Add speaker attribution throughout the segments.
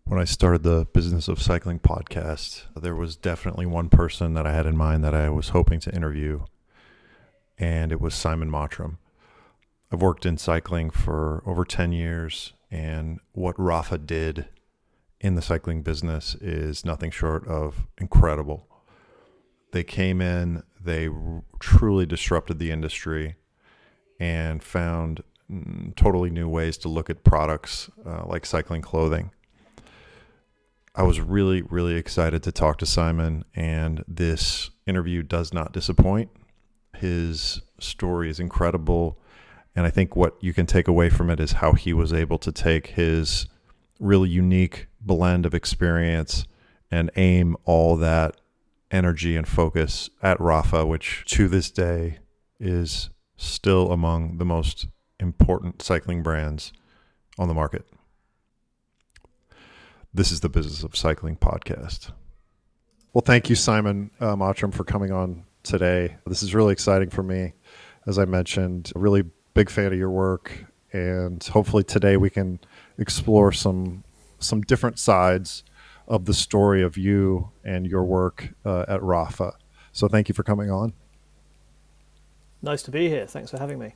Speaker 1: When I started the Business of Cycling podcast, there was definitely one person that I had in mind that I was hoping to interview, and it was Simon Mottram. I've worked in cycling for over 10 years, and what Rapha did in the cycling business is nothing short of incredible. They came in, they truly disrupted the industry and found totally new ways to look at products like cycling clothing. I was really, really excited to talk to Simon, and this interview does not disappoint. His story is incredible, and I think what you can take away from it is how he was able to take his really unique blend of experience and aim all that energy and focus at Rapha, which to this day is still among the most important cycling brands on the market. This is the Business of Cycling podcast. Well, thank you, Simon Mottram, for coming on today. This is really exciting for me. As I mentioned, a really big fan of your work, and hopefully today we can explore some different sides of the story of you and your work at Rapha. So thank you for coming on.
Speaker 2: Nice to be here. Thanks for having me.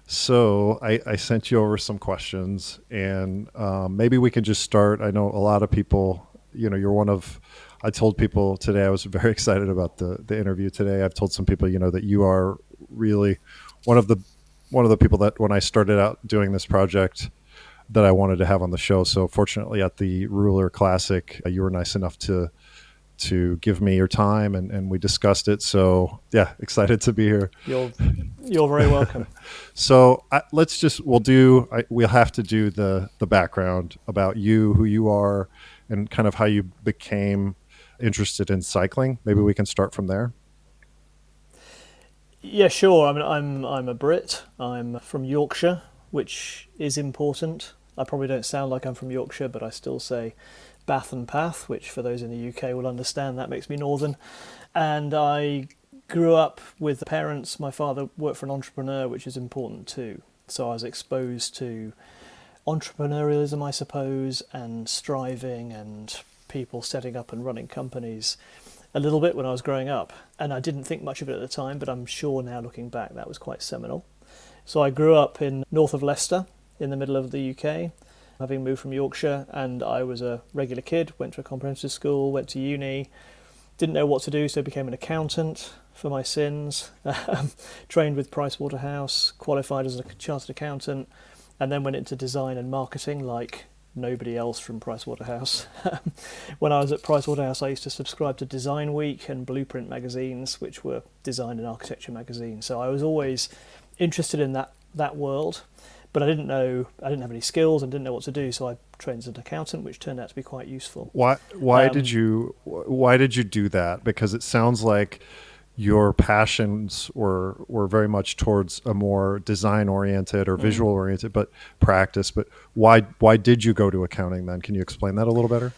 Speaker 1: So I sent you over some questions, and maybe we can just start. I know a lot of people, you're one of, I told people today, I was very excited about the interview today. I've told some people, that you are really one of the people that when I started out doing this project that I wanted to have on the show. So fortunately at the Ruler Classic, you were nice enough to give me your time and we discussed it. So yeah, excited to be here.
Speaker 2: You're very welcome.
Speaker 1: So we'll have to do the background about you, who you are, and kind of how you became interested in cycling. Maybe we can start from there.
Speaker 2: Yeah, sure. I mean, I'm a Brit. I'm from Yorkshire, which is important. I probably don't sound like I'm from Yorkshire, but I still say Bath and Path, which for those in the UK will understand, that makes me northern. And I grew up with parents. My father worked for an entrepreneur, which is important too. So I was exposed to entrepreneurialism, I suppose, and striving and people setting up and running companies a little bit when I was growing up. And I didn't think much of it at the time, but I'm sure now looking back that was quite seminal. So I grew up in north of Leicester, in the middle of the UK, having moved from Yorkshire, and I was a regular kid, went to a comprehensive school, went to uni, didn't know what to do, so became an accountant for my sins, trained with Pricewaterhouse, qualified as a chartered accountant, and then went into design and marketing like nobody else from Pricewaterhouse. When I was at Pricewaterhouse, I used to subscribe to Design Week and Blueprint magazines, which were design and architecture magazines. So I was always interested in that world, but I didn't have any skills and didn't know what to do. So I trained as an accountant, which turned out to be quite useful.
Speaker 1: Why did you do that? Because it sounds like your passions were very much towards a more design oriented or visual oriented, but practice. But why did you go to accounting then? Can you explain that a little better?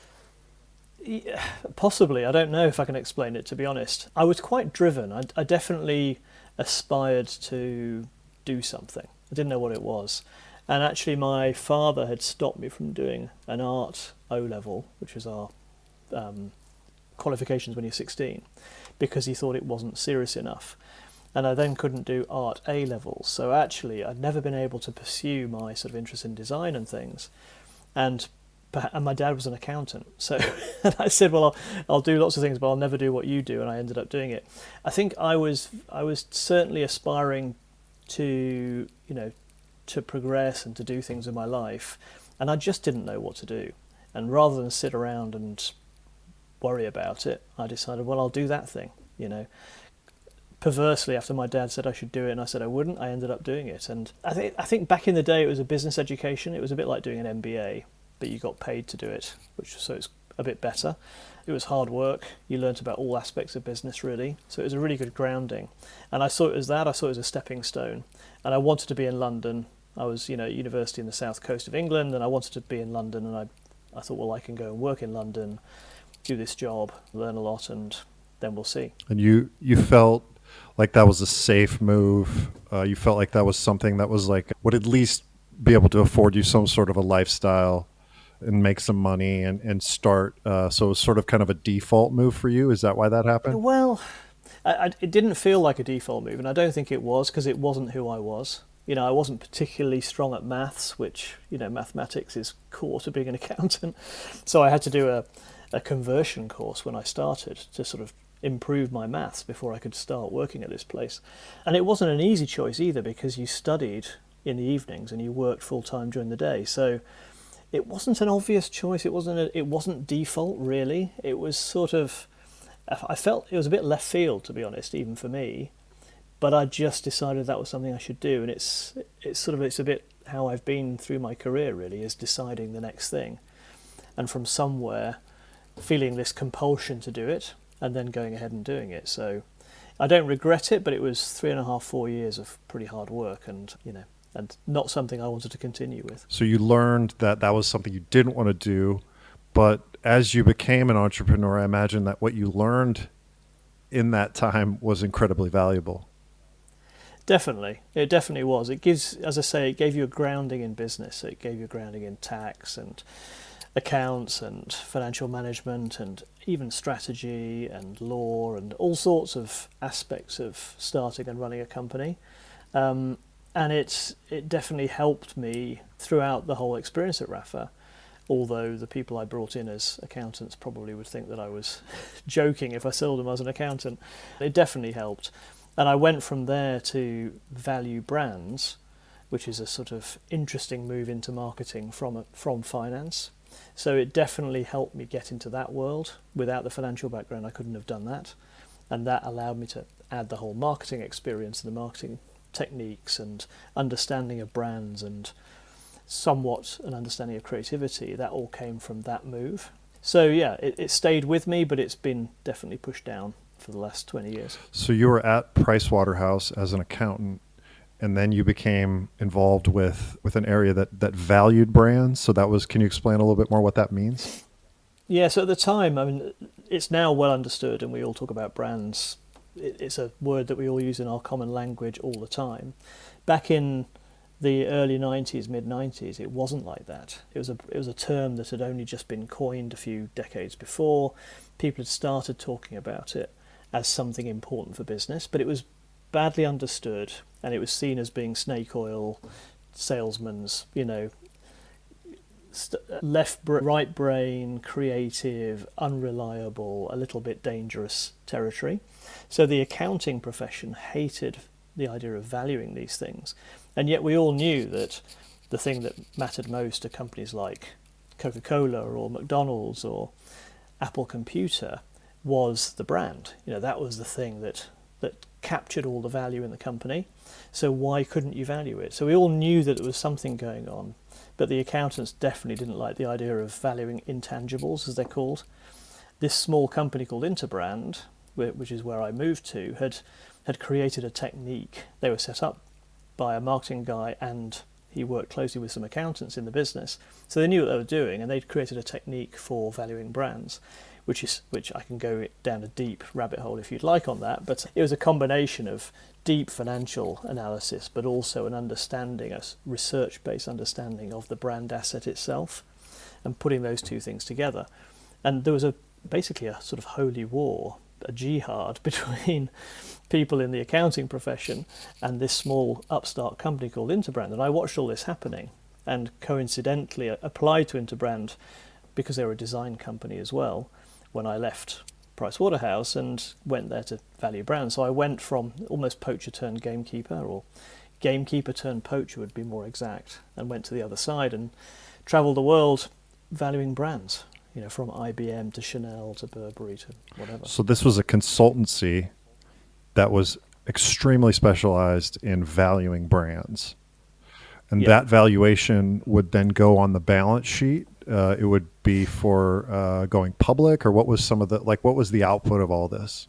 Speaker 2: Yeah, possibly. I don't know if I can explain it, to be honest. I was quite driven. I definitely aspired to do something. I didn't know what it was. And actually my father had stopped me from doing an art O-level, which was our qualifications when you're 16, because he thought it wasn't serious enough. And I then couldn't do art A-levels. So actually I'd never been able to pursue my sort of interest in design and things. And my dad was an accountant. So and I said, well, I'll do lots of things, but I'll never do what you do. And I ended up doing it. I think I was certainly aspiring to progress and to do things in my life, and I just didn't know what to do. And rather than sit around and worry about it, I decided, well, I'll do that thing. Perversely, after my dad said I should do it and I said I wouldn't, I ended up doing it. And I think back in the day it was a business education. It was a bit like doing an MBA, but you got paid to do it, so it's a bit better. It was hard work. You learnt about all aspects of business, really. So it was a really good grounding. And I saw it as that. I saw it as a stepping stone. And I wanted to be in London. I was, at university in the south coast of England, and I wanted to be in London. And I thought, well, I can go and work in London, do this job, learn a lot, and then we'll see.
Speaker 1: And you felt like that was a safe move. You felt like that was something that was like would at least be able to afford you some sort of a lifestyle and make some money and start. So it was sort of kind of a default move for you. Is that why that happened?
Speaker 2: Well, it didn't feel like a default move, and I don't think it was, because it wasn't who I was. I wasn't particularly strong at maths, which, mathematics is core to being an accountant. So I had to do a conversion course when I started to sort of improve my maths before I could start working at this place. And it wasn't an easy choice either, because you studied in the evenings and you worked full time during the day. So it wasn't an obvious choice. It wasn't default, really. It was sort of, I felt it was a bit left field, to be honest, even for me. But I just decided that was something I should do, and it's a bit how I've been through my career, really, is deciding the next thing, and from somewhere feeling this compulsion to do it, and then going ahead and doing it. So I don't regret it, but it was 3.5, 4 years of pretty hard work, and not something I wanted to continue with.
Speaker 1: So you learned that was something you didn't want to do, but as you became an entrepreneur, I imagine that what you learned in that time was incredibly valuable.
Speaker 2: Definitely. It definitely was. It gives, as I say, it gave you a grounding in business. It gave you a grounding in tax and accounts and financial management and even strategy and law and all sorts of aspects of starting and running a company. And it definitely helped me throughout the whole experience at Rapha, although the people I brought in as accountants probably would think that I was joking if I sold them as an accountant. It definitely helped. And I went from there to value brands, which is a sort of interesting move into marketing from finance. So it definitely helped me get into that world. Without the financial background, I couldn't have done that. And that allowed me to add the whole marketing experience and the marketing techniques and understanding of brands and somewhat an understanding of creativity. That all came from that move. So yeah, it stayed with me, but it's been definitely pushed down for the last 20 years.
Speaker 1: So you were at Pricewaterhouse as an accountant, and then you became involved with an area that valued brands. So that was, can you explain a little bit more what that means?
Speaker 2: Yeah, so at the time, I mean, it's now well understood, and we all talk about brands. It's a word that we all use in our common language all the time. Back in the early 90s, mid 90s, it wasn't like that. It was a term that had only just been coined a few decades before. People had started talking about it as something important for business, but it was badly understood, and it was seen as being snake oil, salesmen's, right brain, creative, unreliable, a little bit dangerous territory. So the accounting profession hated the idea of valuing these things, and yet we all knew that the thing that mattered most to companies like Coca-Cola or McDonald's or Apple Computer was the brand. That was the thing that captured all the value in the company. So why couldn't you value it? So we all knew that there was something going on, but the accountants definitely didn't like the idea of valuing intangibles, as they're called. This small company called Interbrand, which is where I moved to, had created a technique. They were set up by a marketing guy, and he worked closely with some accountants in the business. So they knew what they were doing, and they'd created a technique for valuing brands, which I can go down a deep rabbit hole if you'd like on that. But it was a combination of deep financial analysis, but also an understanding, a research-based understanding of the brand asset itself, and putting those two things together. And there was basically a sort of holy war, a jihad between people in the accounting profession and this small upstart company called Interbrand. And I watched all this happening, and coincidentally applied to Interbrand because they were a design company as well when I left Pricewaterhouse and went there to value brands. So I went from almost poacher turned gamekeeper, or gamekeeper turned poacher would be more exact, and went to the other side and travelled the world valuing brands, from IBM to Chanel to Burberry to whatever.
Speaker 1: So this was a consultancy that was extremely specialized in valuing brands. And that valuation would then go on the balance sheet. It would be for going public, or what was what was the output of all this?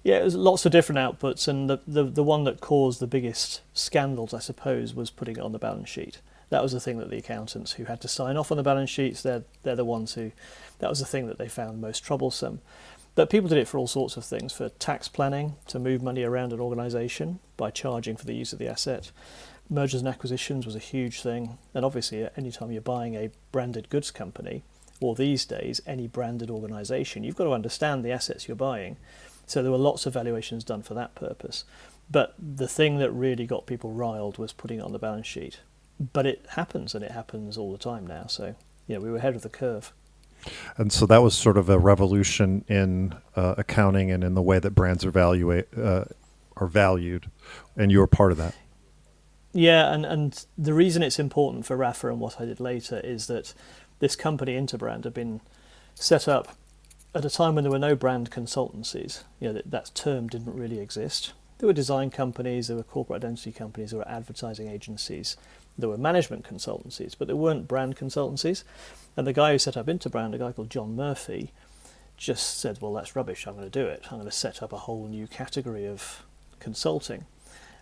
Speaker 2: Yeah, it was lots of different outputs, and the one that caused the biggest scandals, I suppose, was putting it on the balance sheet. That was the thing that the accountants who had to sign off on the balance sheets, they're the ones who, that was the thing that they found most troublesome. But people did it for all sorts of things, for tax planning, to move money around an organisation by charging for the use of the asset, mergers and acquisitions was a huge thing. And obviously, anytime you're buying a branded goods company, or these days, any branded organisation, you've got to understand the assets you're buying. So there were lots of valuations done for that purpose. But the thing that really got people riled was putting it on the balance sheet. But it happens, and it happens all the time now. So, we were ahead of the curve.
Speaker 1: And so that was sort of a revolution in accounting and in the way that brands are valued, and you were part of that.
Speaker 2: Yeah, and the reason it's important for Rapha and what I did later is that this company, Interbrand, had been set up at a time when there were no brand consultancies. That term didn't really exist. There were design companies, there were corporate identity companies, there were advertising agencies, there were management consultancies, but there weren't brand consultancies. And the guy who set up Interbrand, a guy called John Murphy, just said, well, that's rubbish, I'm going to do it. I'm going to set up a whole new category of consulting.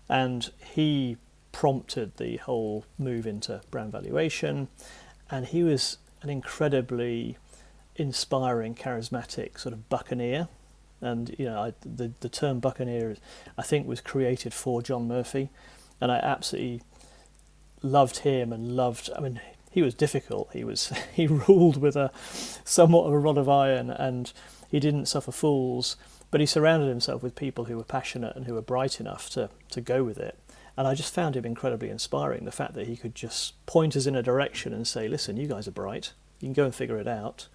Speaker 2: And he prompted the whole move into brand valuation, and he was an incredibly inspiring, charismatic sort of buccaneer. And the term buccaneer, I think, was created for John Murphy, and I absolutely loved him and loved. I mean, he was difficult. He ruled with somewhat of a rod of iron, and he didn't suffer fools. But he surrounded himself with people who were passionate and who were bright enough to go with it. And I just found him incredibly inspiring. The fact that he could just point us in a direction and say, "Listen, you guys are bright. You can go and figure it out.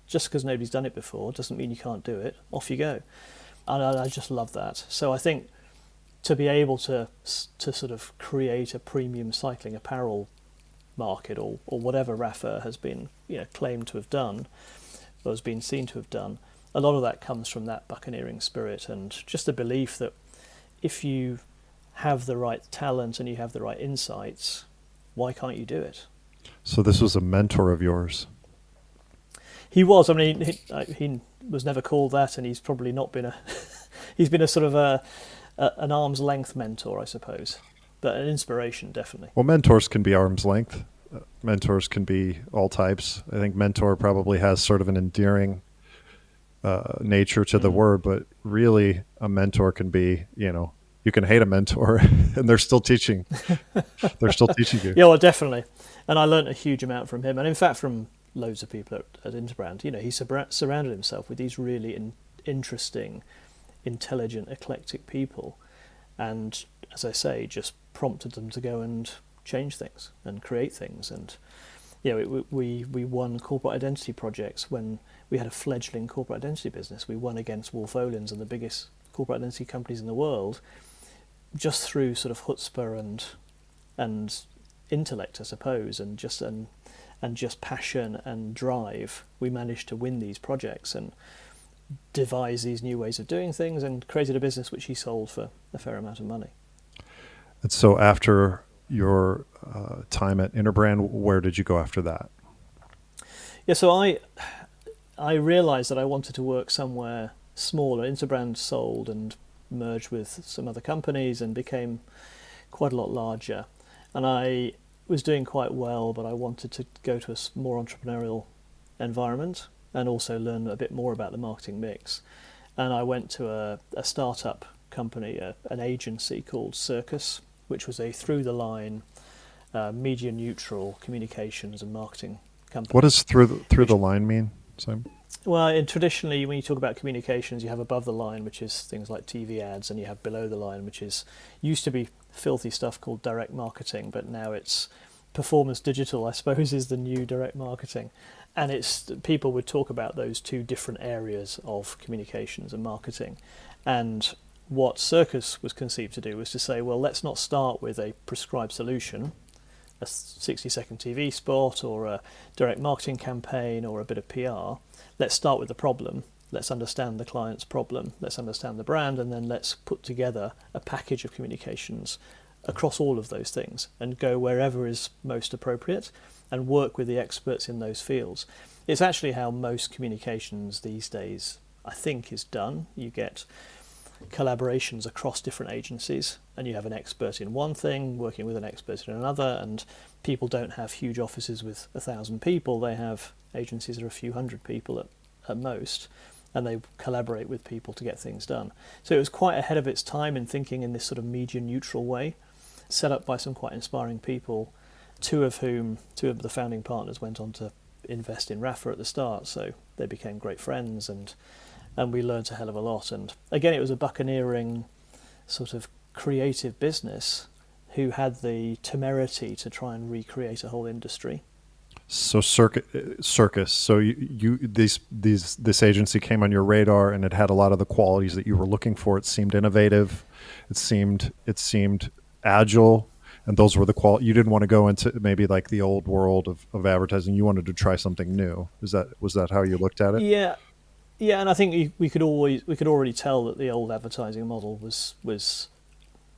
Speaker 2: Just because nobody's done it before doesn't mean you can't do it. Off you go." And I just love that. So I think to be able to sort of create a premium cycling apparel market, or whatever Rapha has been claimed to have done, or has been seen to have done, a lot of that comes from that buccaneering spirit and just the belief that if you have the right talent and you have the right insights, why can't you do it?
Speaker 1: So this was a mentor of yours.
Speaker 2: He was. I mean, he was never called that, and he's probably not been he's been a sort of an arm's length mentor, I suppose, but an inspiration, definitely.
Speaker 1: Well, mentors can be arm's length. Mentors can be all types. I think mentor probably has sort of an endearing nature to the word, but really a mentor can be, you can hate a mentor and they're still teaching. They're still teaching you.
Speaker 2: Yeah, well, definitely. And I learned a huge amount from him, and in fact from loads of people at Interbrand. He surrounded himself with these really interesting, intelligent, eclectic people, and as I say, just prompted them to go and change things and create things. And we won corporate identity projects when we had a fledgling corporate identity business. We won against Wolf Olins and the biggest corporate identity companies in the world, just through sort of chutzpah and intellect, I suppose, and just passion and drive. We managed to win these projects and devise these new ways of doing things and created a business which he sold for a fair amount of money.
Speaker 1: And so after your time at Interbrand, where did you go after that?
Speaker 2: Yeah, so I realised that I wanted to work somewhere smaller. Interbrand sold and merged with some other companies and became quite a lot larger. And I was doing quite well, but I wanted to go to a more entrepreneurial environment and also learn a bit more about the marketing mix. And I went to a startup company, an agency called Circus, which was a through-the-line, media-neutral communications and marketing company.
Speaker 1: What does through the line mean, Simon?
Speaker 2: Well, traditionally, when you talk about communications, you have above the line, which is things like TV ads, and you have below the line, which used to be filthy stuff called direct marketing, but now it's performance digital, I suppose, is the new direct marketing. And people would talk about those two different areas of communications and marketing. And what Circus was conceived to do was to say, well, let's not start with a prescribed solution, a 60-second TV spot or a direct marketing campaign or a bit of PR. Let's start with the problem. Let's understand the client's problem. Let's understand the brand, and then let's put together a package of communications across all of those things and go wherever is most appropriate and work with the experts in those fields. It's actually how most communications these days, I think, is done. You get collaborations across different agencies, and you have an expert in one thing working with an expert in another, and people don't have huge offices with 1,000 people. They have agencies that are a few hundred people at most, and they collaborate with people to get things done. So it was quite ahead of its time in thinking in this sort of media neutral way, set up by some quite inspiring people, two of the founding partners went on to invest in Rapha at the start, so they became great friends, and we learned a hell of a lot. And again, it was a buccaneering sort of creative business who had the temerity to try and recreate a whole industry.
Speaker 1: So circus. So this agency came on your radar, and it had a lot of the qualities that you were looking for. It seemed innovative. It seemed agile, and those were the quality. You didn't want to go into maybe like the old world of advertising. You wanted to try something new. Was that how you looked at it?
Speaker 2: Yeah, and I think we could already tell that the old advertising model was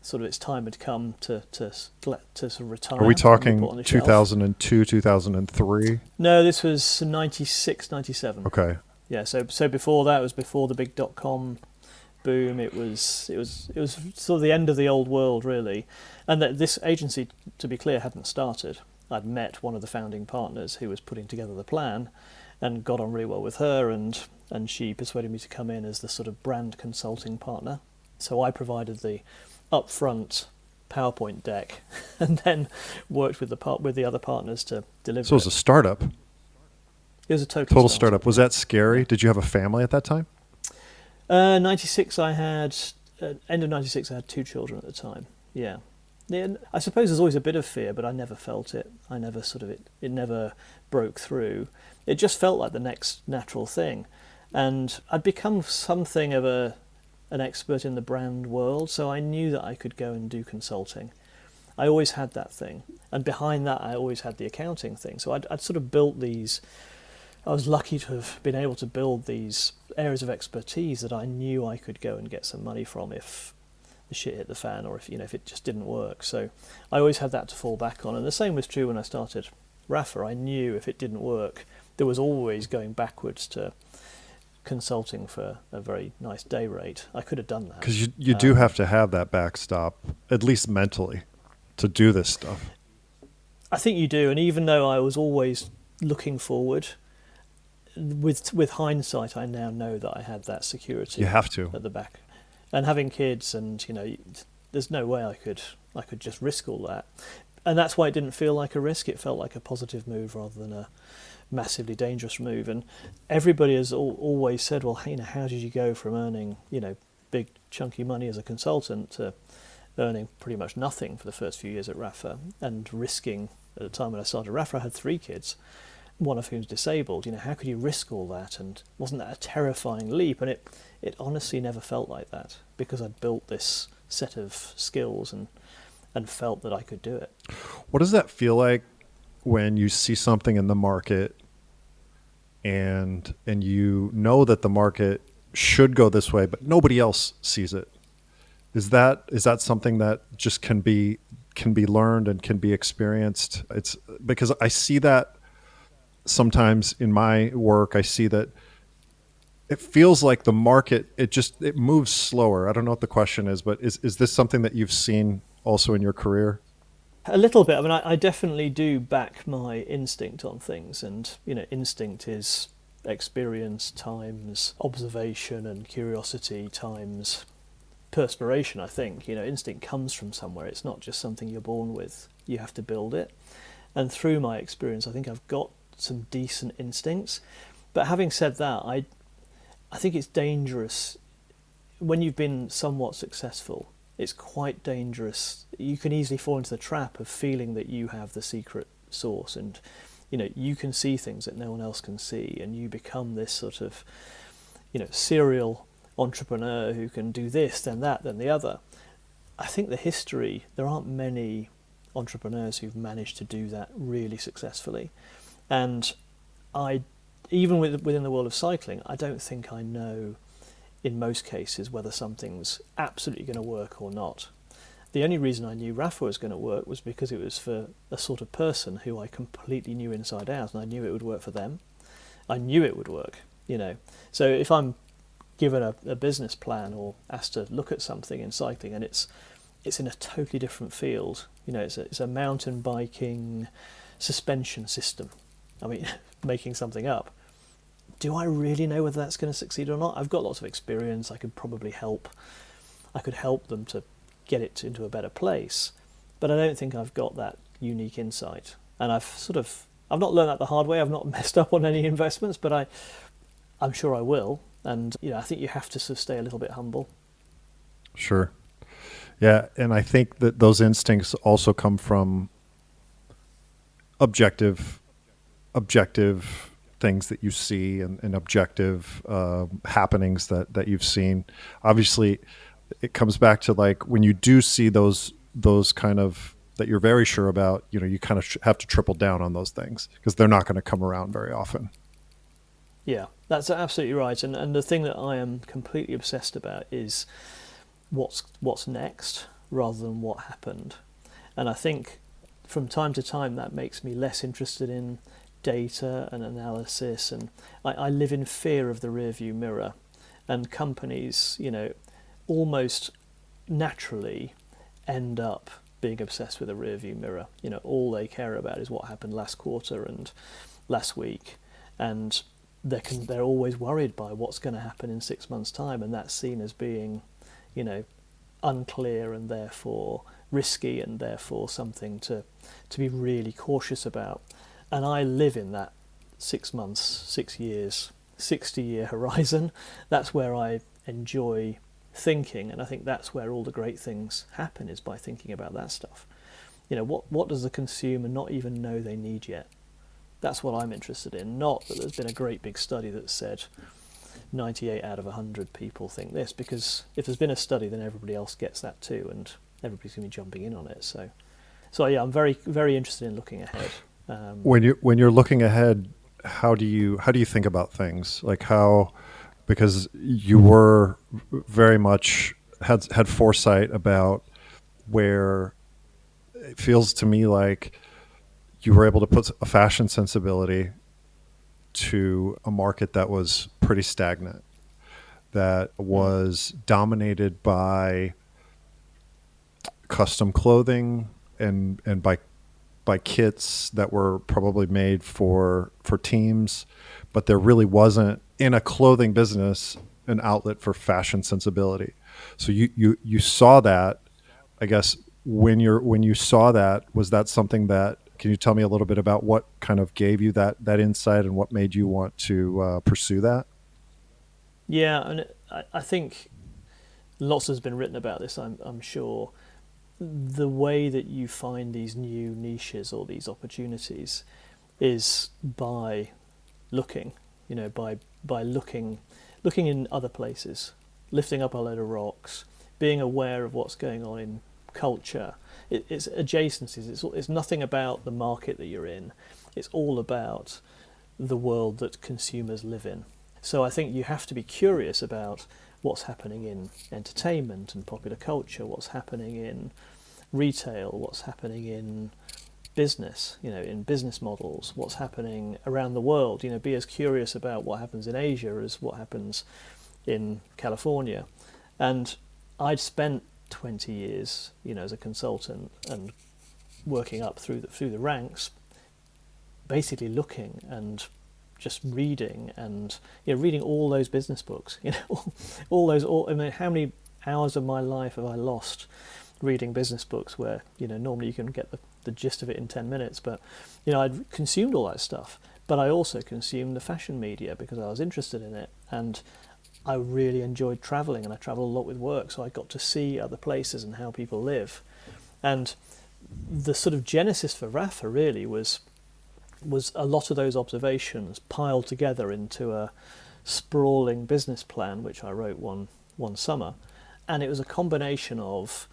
Speaker 2: sort of its time had come to sort of retire.
Speaker 1: Are we talking 2002, 2003?
Speaker 2: No, this was 96, 97.
Speaker 1: Okay.
Speaker 2: Yeah, so before that, it was before the big .com boom. It was sort of the end of the old world, really. And that this agency, to be clear, hadn't started. I'd met one of the founding partners who was putting together the plan and got on really well with her, and she persuaded me to come in as the sort of brand consulting partner. So I provided the upfront PowerPoint deck and then worked with the other partners to deliver.
Speaker 1: So it was a startup.
Speaker 2: It was a total startup.
Speaker 1: Was that scary? Did you have a family at that time?
Speaker 2: 96, I had end of 96. I had 2 children at the time. Yeah. I suppose there's always a bit of fear, but I never felt it. I never it never broke through. It just felt like the next natural thing, and I'd become something of an expert in the brand world, so I knew that I could go and do consulting. I always had that thing, and behind that I always had the accounting thing. So I'd sort of built these. I was lucky to have been able to build these areas of expertise that I knew I could go and get some money from if the shit hit the fan, or if it just didn't work. So I always had that to fall back on, and the same was true when I started Rapha. I knew if it didn't work, there was always going backwards to consulting for a very nice day rate. I could have done that.
Speaker 1: Because you do have to have that backstop, at least mentally, to do this stuff.
Speaker 2: I think you do, and even though I was always looking forward, with hindsight, I now know that I had that security.
Speaker 1: You have to
Speaker 2: at the back, and having kids, and there's no way I could just risk all that, and that's why it didn't feel like a risk. It felt like a positive move rather than a massively dangerous move. And everybody has always said, well, how did you go from earning big chunky money as a consultant to earning pretty much nothing for the first few years at Rapha, and risking, at the time when I started Rapha, I had 3 kids, one of whom's disabled. How could you risk all that? And wasn't that a terrifying leap? And it honestly never felt like that, because I'd built this set of skills and felt that I could do it.
Speaker 1: What does that feel like when you see something in the market and you know that the market should go this way, but nobody else sees it? Is that something that just can be learned and can be experienced? It's because I see that sometimes in my work. I see that it feels like the market, it moves slower. I don't know what the question is, but is this something that you've seen also in your career?
Speaker 2: A little bit. I mean, I definitely do back my instinct on things, and instinct is experience times observation and curiosity times perspiration. I think instinct comes from somewhere. It's not just something you're born with. You have to build it. And through my experience, I think I've got some decent instincts. But having said that, I think it's dangerous when you've been somewhat successful. It's quite dangerous. You can easily fall into the trap of feeling that you have the secret sauce, and you can see things that no one else can see, and you become this sort of serial entrepreneur who can do this, then that, then the other. I think there aren't many entrepreneurs who've managed to do that really successfully. And even within the world of cycling, I don't think I know in most cases whether something's absolutely going to work or not. The only reason I knew Rapha was going to work was because it was for a sort of person who I completely knew inside out, and I knew it would work for them. I knew it would work, So if I'm given a business plan or asked to look at something in cycling and it's in a totally different field, it's a mountain biking suspension system. I mean, making something up. Do I really know whether that's going to succeed or not? I've got lots of experience. I could probably help. I could help them to get it into a better place. but I don't think I've got that unique insight. And I've not learned that the hard way. I've not messed up on any investments, but I'm sure I will. And I think you have to sort of stay a little bit humble.
Speaker 1: Sure. Yeah, and I think that those instincts also come from objective things that you see, and objective happenings that you've seen. Obviously, it comes back to like when you do see those kind of that you're very sure about, you kind of have to triple down on those things because they're not going to come around very often.
Speaker 2: Yeah, that's absolutely right. And the thing that I am completely obsessed about is what's next rather than what happened. And I think from time to time that makes me less interested in data and analysis, and I live in fear of the rearview mirror. And companies, almost naturally end up being obsessed with a rearview mirror. All they care about is what happened last quarter and last week, and they're always worried by what's going to happen in 6 months' time, and that's seen as being, unclear and therefore risky and therefore something to be really cautious about. And I live in that 6 months, 6 years, 60-year horizon. That's where I enjoy thinking, and I think that's where all the great things happen, is by thinking about that stuff. What does the consumer not even know they need yet? That's what I'm interested in, not that there's been a great big study that said 98 out of 100 people think this, because if there's been a study, then everybody else gets that too, and everybody's going to be jumping in on it. So yeah, I'm very, very interested in looking ahead.
Speaker 1: When you're looking ahead, how do you think about things? Like because you were very much had foresight about where it feels to me like you were able to put a fashion sensibility to a market that was pretty stagnant, that was dominated by custom clothing and by kits that were probably made for teams, but there really wasn't in a clothing business an outlet for fashion sensibility. So you saw that, I guess, when you saw that, was that something that, can you tell me a little bit about what kind of gave you that insight and what made you want to pursue that?
Speaker 2: Yeah, and I think lots has been written about this, I'm sure. The way that you find these new niches or these opportunities is by looking, by looking in other places, lifting up a load of rocks, being aware of what's going on in culture. It's adjacencies. It's nothing about the market that you're in. It's all about the world that consumers live in. So I think you have to be curious about what's happening in entertainment and popular culture, what's happening in retail, what's happening in business, in business models, what's happening around the world. Be as curious about what happens in Asia as what happens in California. And I'd spent 20 years, as a consultant and working up through the ranks, basically looking and just reading and reading all those business books. I mean, how many hours of my life have I lost reading business books where normally you can get the gist of it in 10 minutes, but I'd consumed all that stuff, but I also consumed the fashion media because I was interested in it, and I really enjoyed travelling, and I travel a lot with work, so I got to see other places and how people live. And the sort of genesis for Rapha really was a lot of those observations piled together into a sprawling business plan, which I wrote one summer. And it was a combination of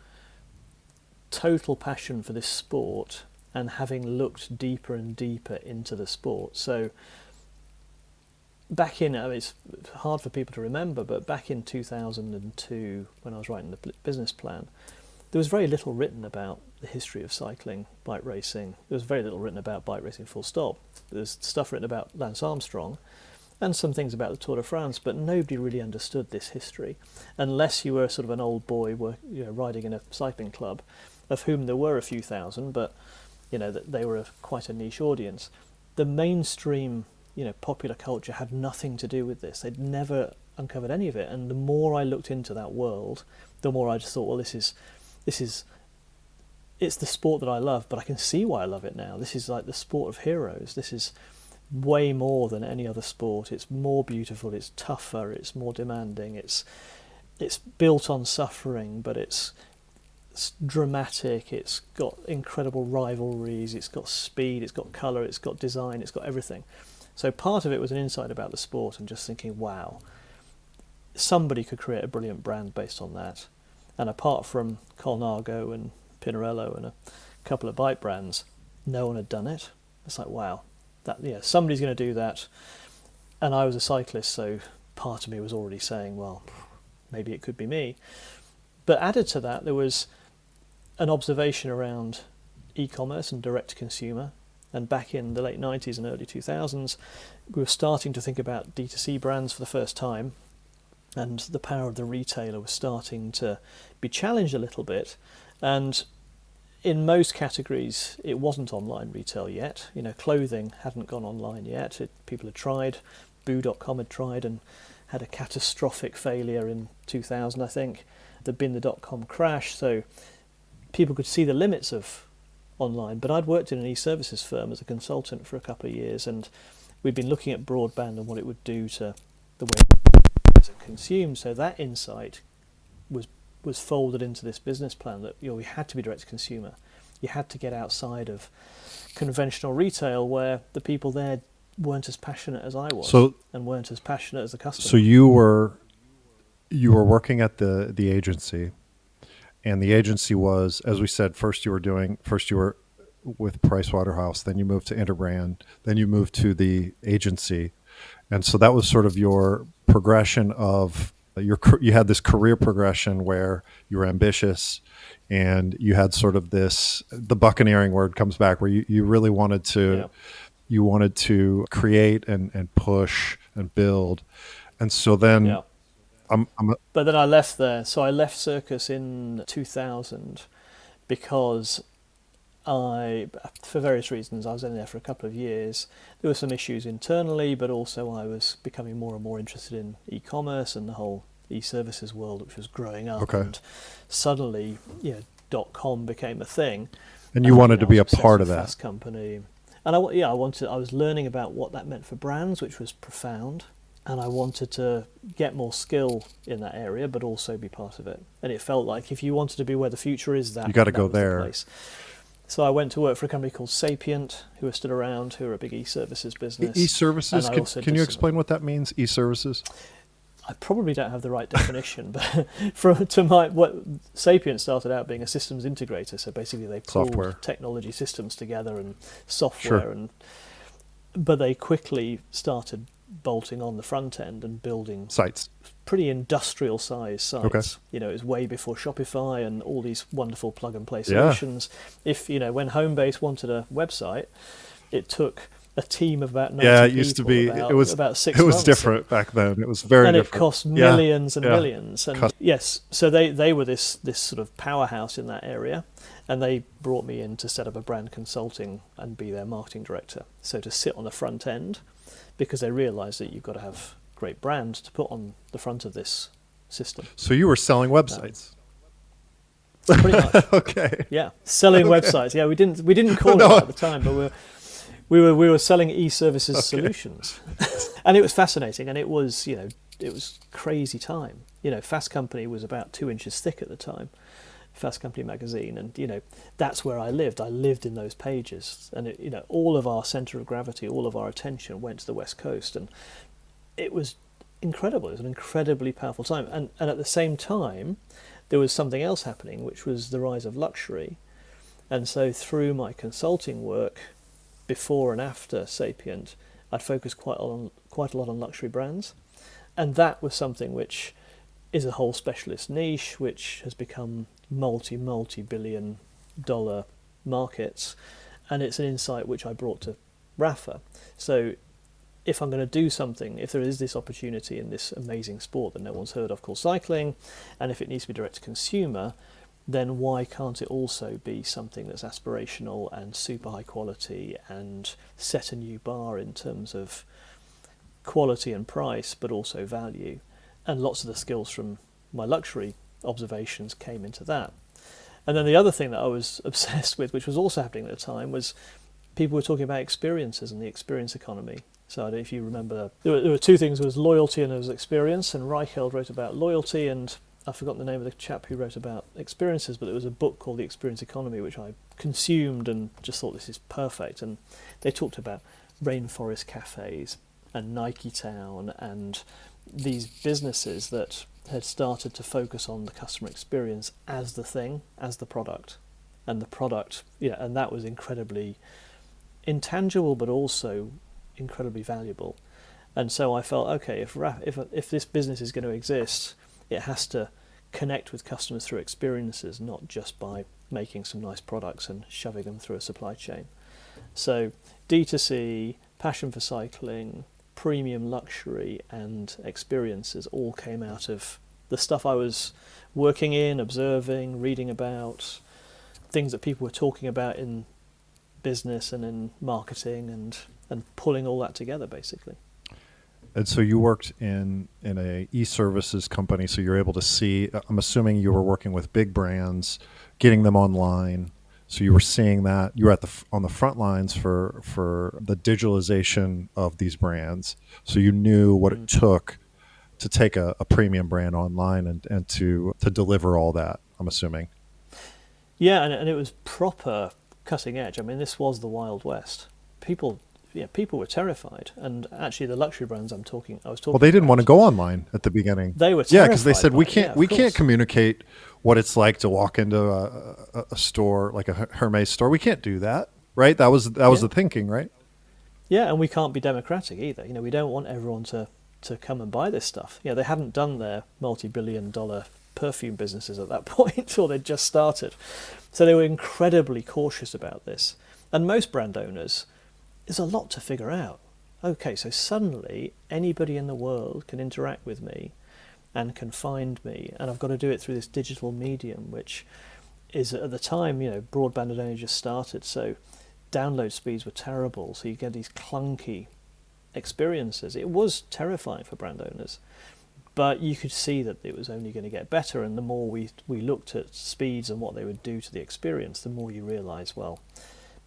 Speaker 2: total passion for this sport and having looked deeper and deeper into the sport. So back in, it's hard for people to remember, but back in 2002, when I was writing the business plan, there was very little written about the history of cycling, bike racing. There was very little written about bike racing, full stop. There's stuff written about Lance Armstrong and some things about the Tour de France, but nobody really understood this history, unless you were sort of an old boy riding in a cycling club, of whom there were a few thousand, but they were quite a niche audience. The mainstream popular culture had nothing to do with this. They'd never uncovered any of it. And the more I looked into that world, the more I just thought, well, this is it's the sport that I love, but I can see why I love it now. This is like the sport of heroes. This is way more than any other sport. It's more beautiful, it's tougher, it's more demanding, it's built on suffering, but it's dramatic, it's got incredible rivalries, it's got speed, it's got colour, it's got design, it's got everything. So part of it was an insight about the sport and just thinking, wow, somebody could create a brilliant brand based on that. And apart from Colnago and Pinarello and a couple of bike brands, no one had done it. It's like, wow, that, yeah, somebody's going to do that. And I was a cyclist, so part of me was already saying, well, maybe it could be me. But added to that, there was an observation around e-commerce and direct-to-consumer. And back in the late 90s and early 2000s, we were starting to think about D2C brands for the first time. And the power of the retailer was starting to be challenged a little bit. And in most categories, it wasn't online retail yet. You know, clothing hadn't gone online yet. People had tried. Boo.com had tried and had a catastrophic failure in 2000, I think. There'd been the dot-com crash, so people could see the limits of online. But I'd worked in an e-services firm as a consultant for a couple of years, and we'd been looking at broadband and what it would do to the way it consumed. So that insight was folded into this business plan that, you know, we had to be direct to consumer. You had to get outside of conventional retail where the people there weren't as passionate as I was, and weren't as passionate as the customer.
Speaker 1: So you were working at the agency, and the agency was, as we said, first you were with Pricewaterhouse, then you moved to Interbrand, then you moved to the agency, and so that was sort of your progression of you had this career progression where you were ambitious, and you had sort of the buccaneering word comes back, where you really wanted to. Yeah. You wanted to create and push and build. And so then
Speaker 2: yeah. But then I left there. So I left Circus in 2000 because for various reasons, I was in there for a couple of years. There were some issues internally, but also I was becoming more and more interested in e-commerce and the whole e-services world, which was growing up.
Speaker 1: Okay.
Speaker 2: And suddenly, .com became a thing.
Speaker 1: And you wanted to be a part of that.
Speaker 2: Fast company. And I was learning about what that meant for brands, which was profound. And I wanted to get more skill in that area, but also be part of it. And it felt like if you wanted to be where the future is, you got to go there. The place. So I went to work for a company called Sapient, who are still around, who are a big e-services business.
Speaker 1: E-services? Can you explain what that means, e-services?
Speaker 2: I probably don't have the right definition, but Sapient started out being a systems integrator. So basically they pulled technology systems together and software,
Speaker 1: sure.
Speaker 2: But they quickly started bolting on the front end and building
Speaker 1: sites,
Speaker 2: pretty industrial size sites.
Speaker 1: Okay.
Speaker 2: You know, it was way before Shopify and all these wonderful plug and play solutions. Yeah. If when Homebase wanted a website, it took a team of about 90 people.
Speaker 1: Yeah, it used to be. It was about 6 months. It was different back then. It was very different.
Speaker 2: And it cost millions and millions. And yes, so they were this sort of powerhouse in that area, and they brought me in to set up a brand consulting and be their marketing director. So to sit on the front end, because they realised that you've got to have great brand to put on the front of this system.
Speaker 1: So you were selling websites.
Speaker 2: Pretty much.
Speaker 1: Okay.
Speaker 2: Yeah, selling websites. Yeah, we didn't call it that at the time, but we were selling e-services solutions, and it was fascinating, and it was crazy time. Fast Company was about 2 inches thick at the time, Fast Company magazine, and that's where I lived. I lived in those pages, and all of our centre of gravity, all of our attention went to the West Coast, and it was incredible. It was an incredibly powerful time, and at the same time, there was something else happening, which was the rise of luxury, and so through my consulting work, before and after Sapient, I'd focused quite a lot on luxury brands, and that was something which is a whole specialist niche, which has become multi-billion dollar markets, and it's an insight which I brought to Rapha. So if I'm going to do something, if there is this opportunity in this amazing sport that no one's heard of called cycling, and if it needs to be direct to consumer, then why can't it also be something that's aspirational and super high quality and set a new bar in terms of quality and price, but also value? And lots of the skills from my luxury observations came into that. And then the other thing that I was obsessed with, which was also happening at the time, was people were talking about experiences and the experience economy. So I don't know if you remember, there were two things: there was loyalty and there was experience. And Reichheld wrote about loyalty, and I've forgotten the name of the chap who wrote about experiences, but there was a book called The Experience Economy, which I consumed and just thought, this is perfect. And they talked about rainforest cafes and Nike Town and these businesses that had started to focus on the customer experience as the thing, as the product. And the product, and that was incredibly intangible, but also incredibly valuable. And so I felt, okay, if this business is going to exist, it has to connect with customers through experiences, not just by making some nice products and shoving them through a supply chain. So D2C, passion for cycling, premium luxury and experiences all came out of the stuff I was working in, observing, reading about, things that people were talking about in business and in marketing, and pulling all that together basically.
Speaker 1: And so you worked in a e-services company, so you're able to see, I'm assuming you were working with big brands, getting them online. So you were seeing that you were on the front lines for the digitalization of these brands. So you knew what it took to take a premium brand online and to deliver all that, I'm assuming.
Speaker 2: Yeah, and it was proper cutting edge. I mean, this was the Wild West. People were terrified, and actually the luxury brands I was talking
Speaker 1: Well, they didn't want to go online at the beginning.
Speaker 2: They were terrified.
Speaker 1: Yeah, because they said we can't communicate what it's like to walk into a store like a Hermes store. We can't do that, right? That was the thinking, right?
Speaker 2: Yeah, and we can't be democratic either. We don't want everyone to come and buy this stuff. They hadn't done their multi-billion-dollar perfume businesses at that point, or they'd just started. So they were incredibly cautious about this. And most brand owners, there's a lot to figure out. Okay, so suddenly anybody in the world can interact with me and can find me, and I've got to do it through this digital medium, which is at the time, broadband had only just started, so download speeds were terrible, so you get these clunky experiences. It was terrifying for brand owners, but you could see that it was only going to get better, and the more we looked at speeds and what they would do to the experience, the more you realise, well,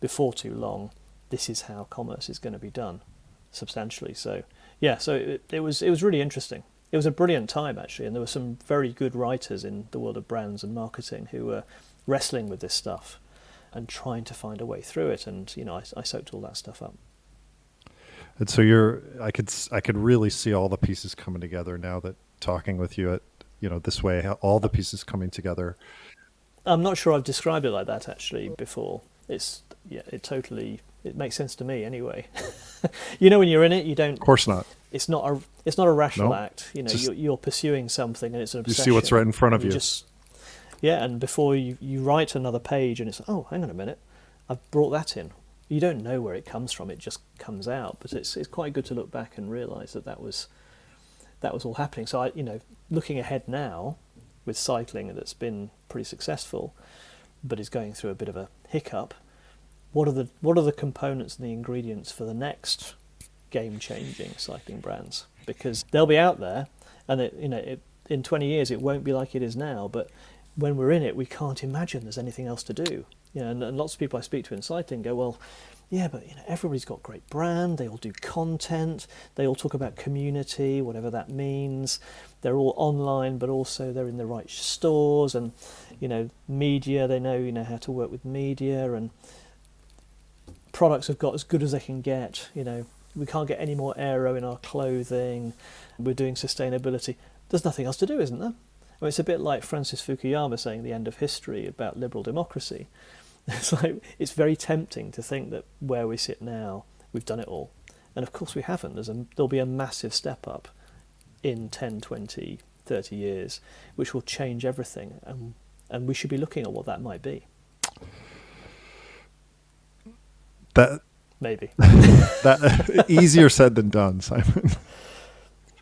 Speaker 2: before too long, this is how commerce is going to be done substantially. So it was really interesting. It was a brilliant time actually, and there were some very good writers in the world of brands and marketing who were wrestling with this stuff and trying to find a way through it. And I soaked all that stuff up.
Speaker 1: And so I could really see all the pieces coming together now that talking with you this way, all the pieces coming together.
Speaker 2: I'm not sure I've described it like that actually before. It makes sense to me anyway. When you're in it, you don't.
Speaker 1: Of course not.
Speaker 2: It's not a rational act.
Speaker 1: Just,
Speaker 2: you're pursuing something, and it's an obsession.
Speaker 1: You see what's right in front of you.
Speaker 2: And before you write another page, and it's hang on a minute, I've brought that in. You don't know where it comes from; it just comes out. But it's quite good to look back and realise that was all happening. So looking ahead now with cycling, that's been pretty successful, but is going through a bit of a hiccup. What are the components and the ingredients for the next game-changing cycling brands? Because they'll be out there, and in 20 years it won't be like it is now. But when we're in it, we can't imagine there's anything else to do. And lots of people I speak to in cycling go, well, yeah, but everybody's got great brand. They all do content. They all talk about community, whatever that means. They're all online, but also they're in the right stores, and media. They know how to work with media, and products have got as good as they can get. We can't get any more aero in our clothing. We're doing sustainability. There's nothing else to do, isn't there? It's a bit like Francis Fukuyama saying the end of history about liberal democracy. It's very tempting to think that where we sit now, we've done it all. And of course we haven't. There'll be a massive step up in 10, 20, 30 years, which will change everything. And we should be looking at what that might be.
Speaker 1: That
Speaker 2: maybe
Speaker 1: that easier said than done, Simon.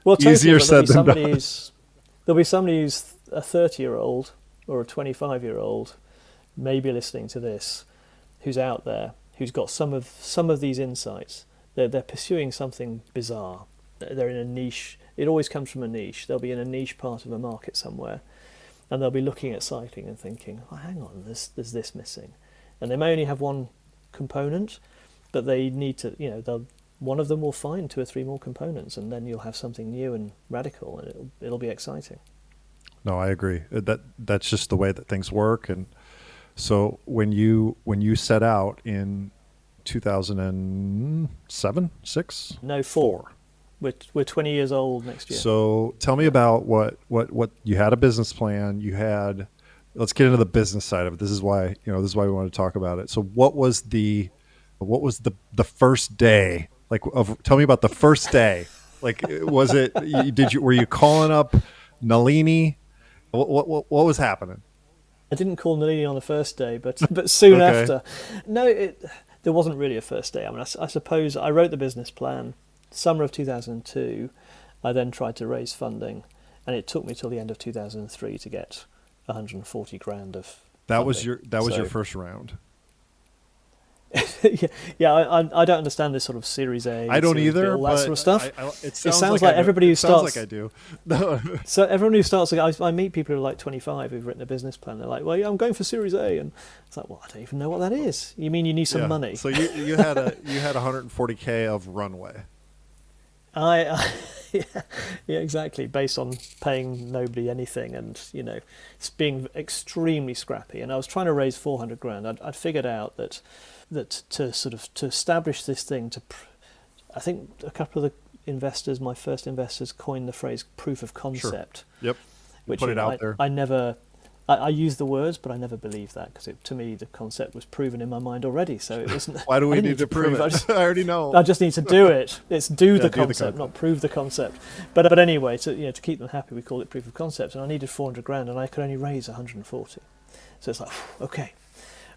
Speaker 2: Well, totally,
Speaker 1: easier said than done.
Speaker 2: There'll be somebody who's a 30-year-old or a 25-year-old, maybe listening to this, who's out there, who's got some of these insights. They're pursuing something bizarre. They're in a niche. It always comes from a niche. They'll be in a niche part of a market somewhere, and they'll be looking at cycling and thinking, oh, hang on, there's this missing. And they may only have one component, but they need to, one of them will find 2 or 3 more components, and then you'll have something new and radical, and it'll be exciting.
Speaker 1: No, I agree. That's just the way that things work. And so when you set out in 2007, 6?
Speaker 2: No, 4. We're 20 years old next year.
Speaker 1: So tell me about what you had a business plan. Let's get into the business side of it. This is why we want to talk about it. So what was the first day like tell me about the first day. Like, was it, were you calling up Nalini? What was happening?
Speaker 2: I didn't call Nalini on the first day, but soon after. No, there wasn't really a first day. I mean, I suppose I wrote the business plan summer of 2002. I then tried to raise funding, and it took me till the end of 2003 to get 140 grand of funding.
Speaker 1: That was your first round.
Speaker 2: Yeah, I don't understand this sort of Series A.
Speaker 1: I don't either.
Speaker 2: All that sort of stuff.
Speaker 1: It sounds like everybody who starts. Sounds like I do. No.
Speaker 2: So everyone who starts, I meet people who are like 25 who've written a business plan. They're like, "Well, yeah, I'm going for Series A," and it's like, "Well, I don't even know what that is." You mean you need some money?
Speaker 1: So you had 140K of runway.
Speaker 2: Yeah, exactly. Based on paying nobody anything, and it's being extremely scrappy. And I was trying to raise 400 grand. I'd figured out that to establish this thing, I think a couple of the investors, my first investors, coined the phrase proof of concept.
Speaker 1: Sure. Yep.
Speaker 2: Which
Speaker 1: put it out there.
Speaker 2: I use the words, but I never believed that, because to me the concept was proven in my mind already. So it wasn't.
Speaker 1: Why do we need to prove it? I already know.
Speaker 2: I just need to do it. It's do the concept, not prove the concept. But anyway, to keep them happy, we called it proof of concept. And I needed 400 grand, and I could only raise 140. So it's like, okay,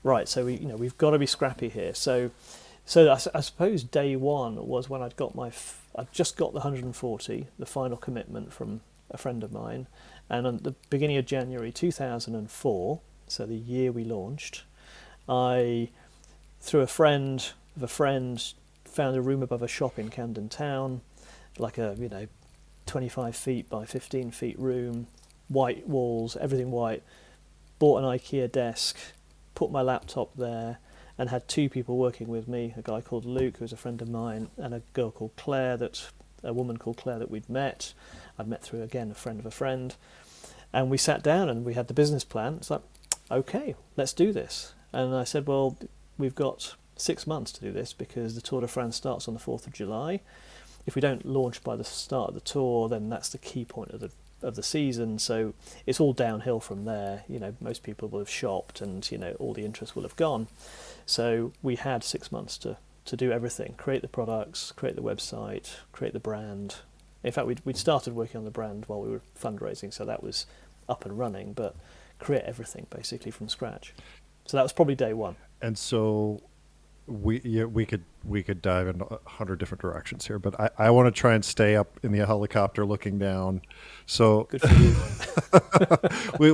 Speaker 2: right. So we've got to be scrappy here. So I suppose day one was when I'd just got the 140, the final commitment from a friend of mine. And at the beginning of January 2004, so the year we launched, I, through a friend of a friend, found a room above a shop in Camden Town, like a 25 feet by 15 feet room, white walls, everything white. Bought an IKEA desk, put my laptop there, and had 2 people working with me, a guy called Luke, who was a friend of mine, and a woman called Claire that we'd met. I'd met through, again, a friend of a friend. And we sat down and we had the business plan. It's like, okay, let's do this. And I said, well, we've got 6 months to do this, because the Tour de France starts on the 4th of July. If we don't launch by the start of the tour, then that's the key point of the season. So it's all downhill from there. Most people will have shopped, and all the interest will have gone. So we had 6 months to do everything: create the products, create the website, create the brand. In fact, we'd started working on the brand while we were fundraising, so that was up and running, but create everything basically from scratch. So that was probably day one. And
Speaker 1: so we could dive in 100 different directions here, but I want to try and stay up in the helicopter looking down. So
Speaker 2: good for you.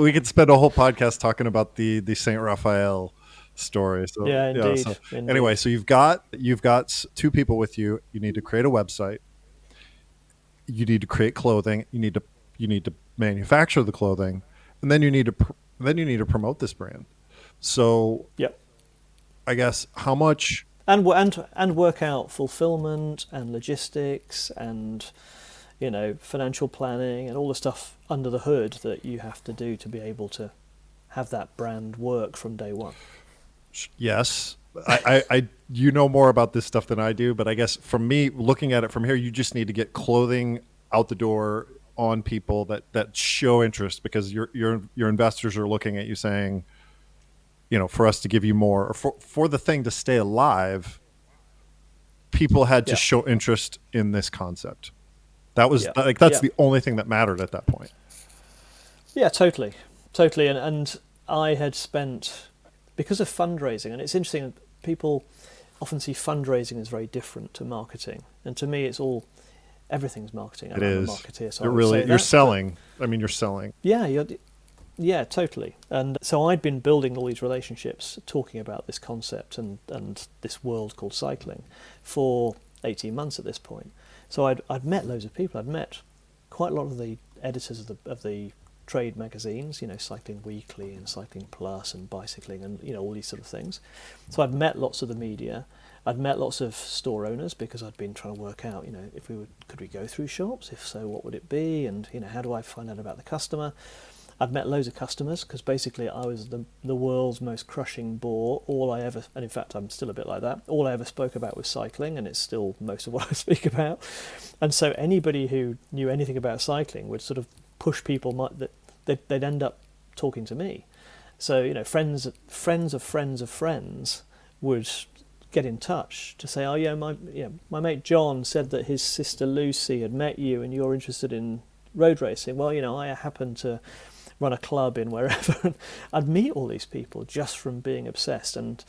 Speaker 1: we could spend a whole podcast talking about the Saint Raphael story. So
Speaker 2: yeah, indeed. Indeed.
Speaker 1: Anyway, so you've got 2 people with you. You need to create a website. You need to create clothing. You need to manufacture the clothing, and then you need to promote this brand. So,
Speaker 2: yep.
Speaker 1: I guess how much
Speaker 2: and work out fulfillment and logistics and financial planning and all the stuff under the hood that you have to do to be able to have that brand work from day one.
Speaker 1: Yes. I more about this stuff than I do, but I guess from me looking at it from here, you just need to get clothing out the door on people that show interest, because your investors are looking at you saying, for us to give you more, or for the thing to stay alive, people had to show interest in this concept. That was that's the only thing that mattered at that point. Yeah,
Speaker 2: totally. And I had spent, because of fundraising, and it's interesting, people often see fundraising as very different to marketing, and to me everything's marketing. I'm a marketeer, so
Speaker 1: you're selling. You're selling.
Speaker 2: Yeah, totally. And so I'd been building all these relationships, talking about this concept and this world called cycling for 18 months at this point. So I'd met loads of people. I'd met quite a lot of the editors of the trade magazines, Cycling Weekly and Cycling Plus and Bicycling and, all these sort of things. So I'd met lots of the media. I'd met lots of store owners because I'd been trying to work out, if could we go through shops? If so, what would it be? And, how do I find out about the customer? I'd met loads of customers because basically I was the world's most crushing bore. And in fact I'm still a bit like that, all I ever spoke about was cycling, and it's still most of what I speak about. And so anybody who knew anything about cycling would sort of push people, they'd end up talking to me. So, friends of friends of friends would get in touch to say, oh yeah, my mate John said that his sister Lucy had met you and you're interested in road racing. Well, I happen to run a club in wherever, and I'd meet all these people just from being obsessed, and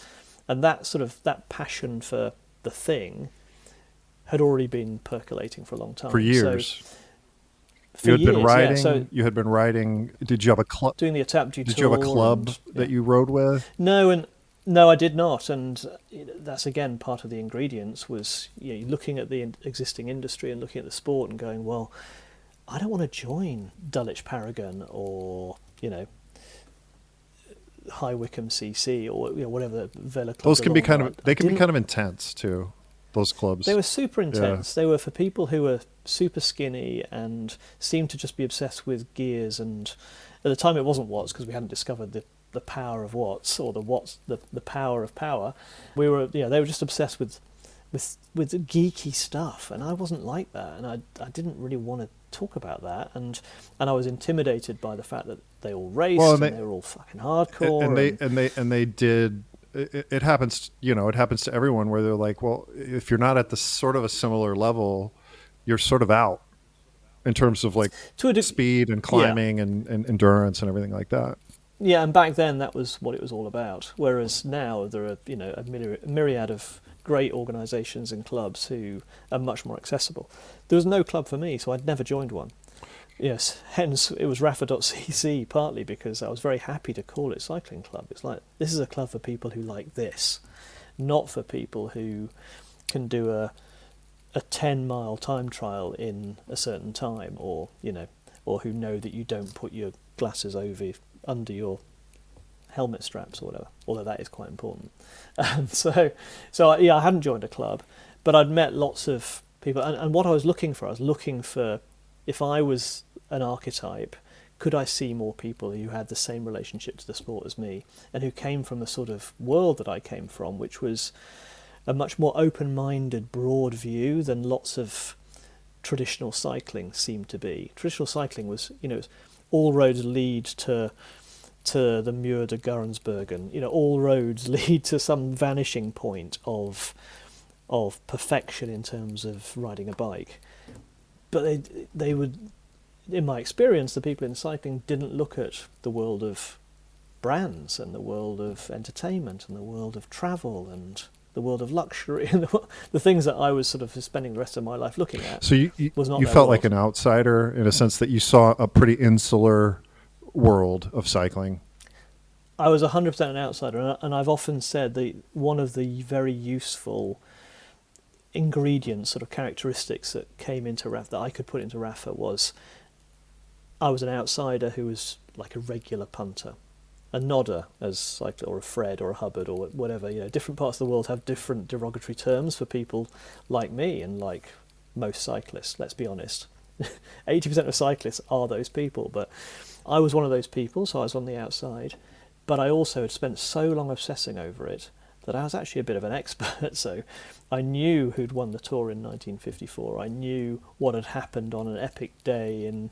Speaker 2: that passion for the thing had already been percolating for a long time.
Speaker 1: For years.
Speaker 2: You had been riding.
Speaker 1: Yeah, so
Speaker 2: you
Speaker 1: had been riding. Did you have a club?
Speaker 2: Doing the Atap Tour.
Speaker 1: Did you have a club that you rode with?
Speaker 2: No, I did not, and that's again part of the ingredients was looking at the existing industry and looking at the sport and going, well, I don't want to join Dulwich Paragon or High Wycombe CC or whatever the Vela Club.
Speaker 1: Those can be kind of intense too. Those clubs.
Speaker 2: They were super intense. Yeah. They were for people who were super skinny and seemed to just be obsessed with gears. And at the time, it wasn't watts because we hadn't discovered the power of watts or the power of power. They were just obsessed with geeky stuff, and I wasn't like that, and I didn't really want to talk about that, and I was intimidated by the fact that they all raced and they were all fucking hardcore,
Speaker 1: and they did. It happens, it happens to everyone where they're like, well, if you're not at the sort of a similar level, you're sort of out in terms of like speed and climbing and endurance and everything like that.
Speaker 2: Yeah, and back then that was what it was all about. Whereas now there are, a myriad of great organisations and clubs who are much more accessible. There was no club for me, so I'd never joined one. Yes, hence it was Rapha.cc, partly because I was very happy to call it Cycling Club. It's like, this is a club for people who like this, not for people who can do a 10-mile time trial in a certain time, or who know that you don't put your glasses under your helmet straps or whatever, although that is quite important. So I hadn't joined a club, but I'd met lots of people, and what I was looking for, if I was an archetype, could I see more people who had the same relationship to the sport as me, and who came from the sort of world that I came from, which was a much more open-minded, broad view than lots of traditional cycling seemed to be. Traditional cycling was, all roads lead to the Muur de Gurrensbergen. All roads lead to some vanishing point of perfection in terms of riding a bike. But they would, in my experience, the people in cycling didn't look at the world of brands and the world of entertainment and the world of travel and the world of luxury and the things that I was sort of spending the rest of my life looking at.
Speaker 1: So you felt like an outsider in a sense that you saw a pretty insular world of cycling.
Speaker 2: I was 100% an outsider, and I've often said that one of the very useful ingredients, sort of characteristics that came into Rapha, that I could put into Rapha, was I was an outsider who was like a regular punter, a nodder, as like, or a Fred or a Hubbard or whatever. Different parts of the world have different derogatory terms for people like me and like most cyclists. Let's be honest, 80% of cyclists are those people, but I was one of those people, so I was on the outside. But I also had spent so long obsessing over it that I was actually a bit of an expert. So I knew who'd won the Tour in 1954. I knew what had happened on an epic day on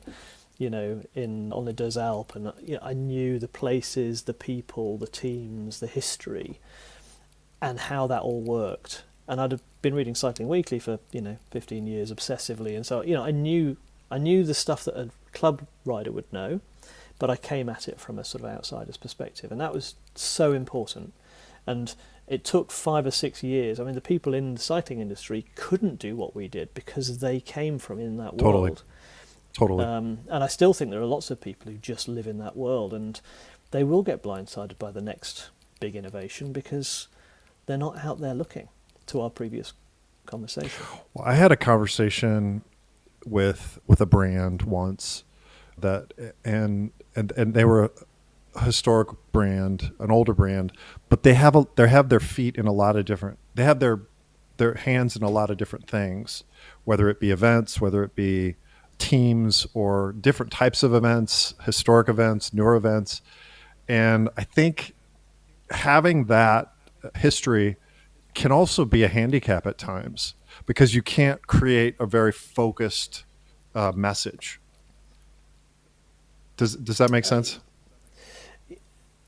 Speaker 2: the Deux Alpes, and I knew the places, the people, the teams, the history, and how that all worked. And I'd have been reading Cycling Weekly for 15 years obsessively, and so I knew the stuff that a club rider would know, but I came at it from a sort of outsider's perspective, and that was so important. And it took 5 or 6 years. I mean, the people in the cycling industry couldn't do what we did because they came from in that world.
Speaker 1: Totally.
Speaker 2: And I still think there are lots of people who just live in that world, and they will get blindsided by the next big innovation because they're not out there looking, to our previous conversation.
Speaker 1: Well, I had a conversation with a brand once and and they were a historic brand, an older brand, but they have their feet in a lot of different. They have their hands in a lot of different things, whether it be events, whether it be teams or different types of events, historic events, newer events. And I think having that history can also be a handicap at times because you can't create a very focused message. Does that make sense?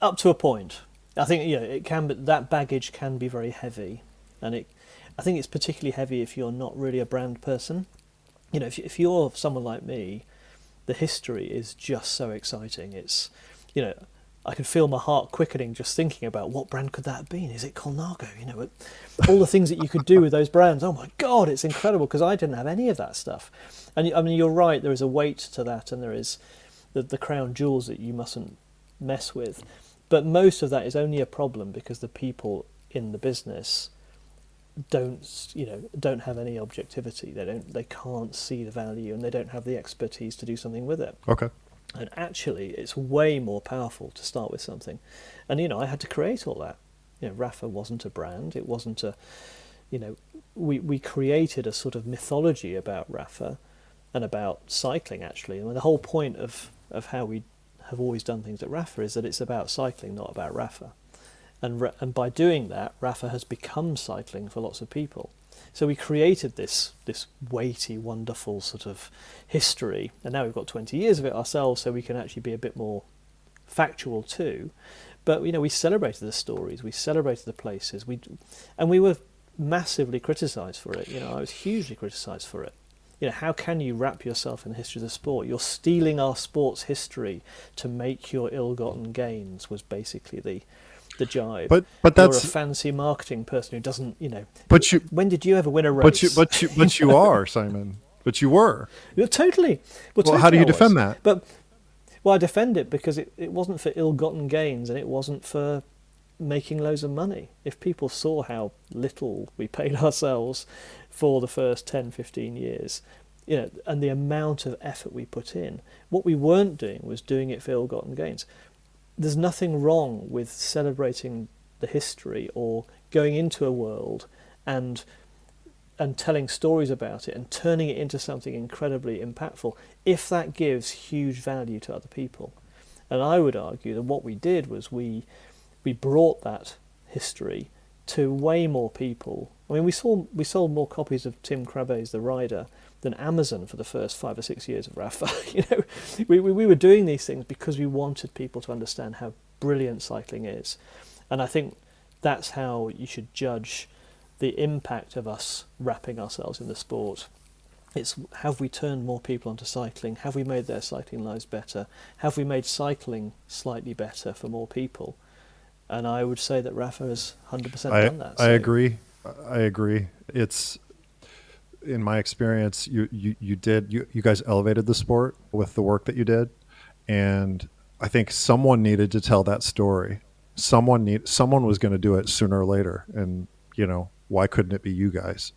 Speaker 2: Up to a point. I think it can, but that baggage can be very heavy, and I think it's particularly heavy if you're not really a brand person. If you're someone like me, the history is just so exciting. It's, I can feel my heart quickening just thinking about what brand could that have been. Is it Colnago? All the things that you could do with those brands. Oh my God, it's incredible because I didn't have any of that stuff. And I mean, you're right. There is a weight to that, and there is the crown jewels that you mustn't mess with. But most of that is only a problem because the people in the business don't have any objectivity. They can't see the value, and they don't have the expertise to do something with it.
Speaker 1: Okay.
Speaker 2: And actually, it's way more powerful to start with something. And I had to create all that. Rapha wasn't a brand. It wasn't a, we created a sort of mythology about Rapha and about cycling. Actually, and the whole point of how we have always done things at Rapha is that it's about cycling, not about Rapha. And by doing that, Rapha has become cycling for lots of people. So we created this weighty, wonderful sort of history, and now we've got 20 years of it ourselves, so we can actually be a bit more factual too. But we celebrated the stories, we celebrated the places, and we were massively criticised for it. I was hugely criticised for it. How can you wrap yourself in the history of the sport? You're stealing our sports history to make your ill-gotten gains, was basically the jibe.
Speaker 1: But
Speaker 2: you're
Speaker 1: that's
Speaker 2: a fancy marketing person who doesn't,
Speaker 1: But you,
Speaker 2: when did you ever win a race?
Speaker 1: but you are, Simon. But you were.
Speaker 2: Yeah, totally.
Speaker 1: Well, how do you defend that?
Speaker 2: But I defend it because it wasn't for ill-gotten gains, and it wasn't for making loads of money. If people saw how little we paid ourselves for the first 10, 15 years, and the amount of effort we put in, what we weren't doing was doing it for ill-gotten gains. There's nothing wrong with celebrating the history or going into a world and telling stories about it and turning it into something incredibly impactful if that gives huge value to other people. And I would argue that what we did was we brought that history to way more people. I mean, we sold more copies of Tim Krabbe's The Rider than Amazon for the first 5 or 6 years of Rapha. We were doing these things because we wanted people to understand how brilliant cycling is. And I think that's how you should judge the impact of us wrapping ourselves in the sport. It's, have we turned more people onto cycling? Have we made their cycling lives better? Have we made cycling slightly better for more people? And I would say that Rapha has 100% done that.
Speaker 1: I agree. It's, in my experience, you guys elevated the sport with the work that you did, and I think someone needed to tell that story. Someone was going to do it sooner or later, and why couldn't it be you guys?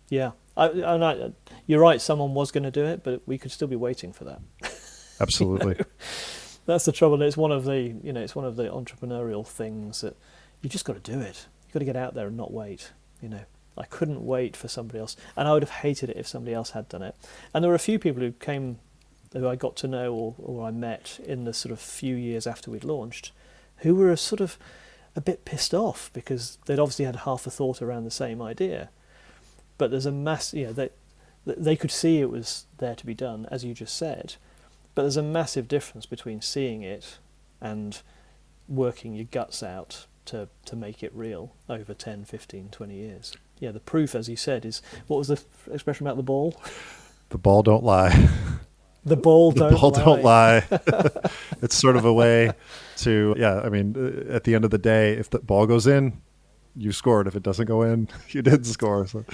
Speaker 2: Yeah, you're right. Someone was going to do it, but we could still be waiting for that.
Speaker 1: Absolutely.
Speaker 2: That's the trouble. It's one of the entrepreneurial things that you just got to do it. You've got to get out there and not wait. I couldn't wait for somebody else, and I would have hated it if somebody else had done it. And there were a few people who I got to know or I met in the sort of few years after we'd launched, who were sort of a bit pissed off because they'd obviously had half a thought around the same idea. But there's a mass, they could see it was there to be done, as you just said. But there's a massive difference between seeing it and working your guts out to make it real over 10, 15, 20 years. Yeah, the proof, as you said, is, what was the expression about the ball?
Speaker 1: The ball don't lie.
Speaker 2: The ball don't lie.
Speaker 1: It's sort of a way to, I mean, at the end of the day, if the ball goes in, you scored. If it doesn't go in, you didn't score. So.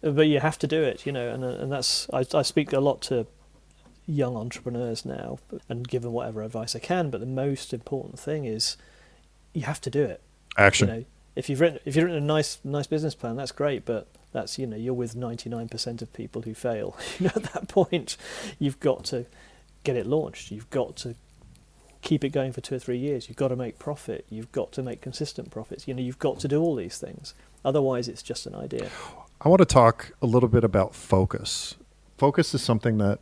Speaker 2: But you have to do it, and that's, I speak a lot to young entrepreneurs now and give them whatever advice I can, but the most important thing is you have to do it.
Speaker 1: Action.
Speaker 2: If you've written a nice business plan, that's great, but that's, you're with 99% of people who fail. At that point, you've got to get it launched. You've got to keep it going for 2 or 3 years. You've got to make profit. You've got to make consistent profits. You've got to do all these things. Otherwise, it's just an idea.
Speaker 1: I want to talk a little bit about focus. Focus is something that,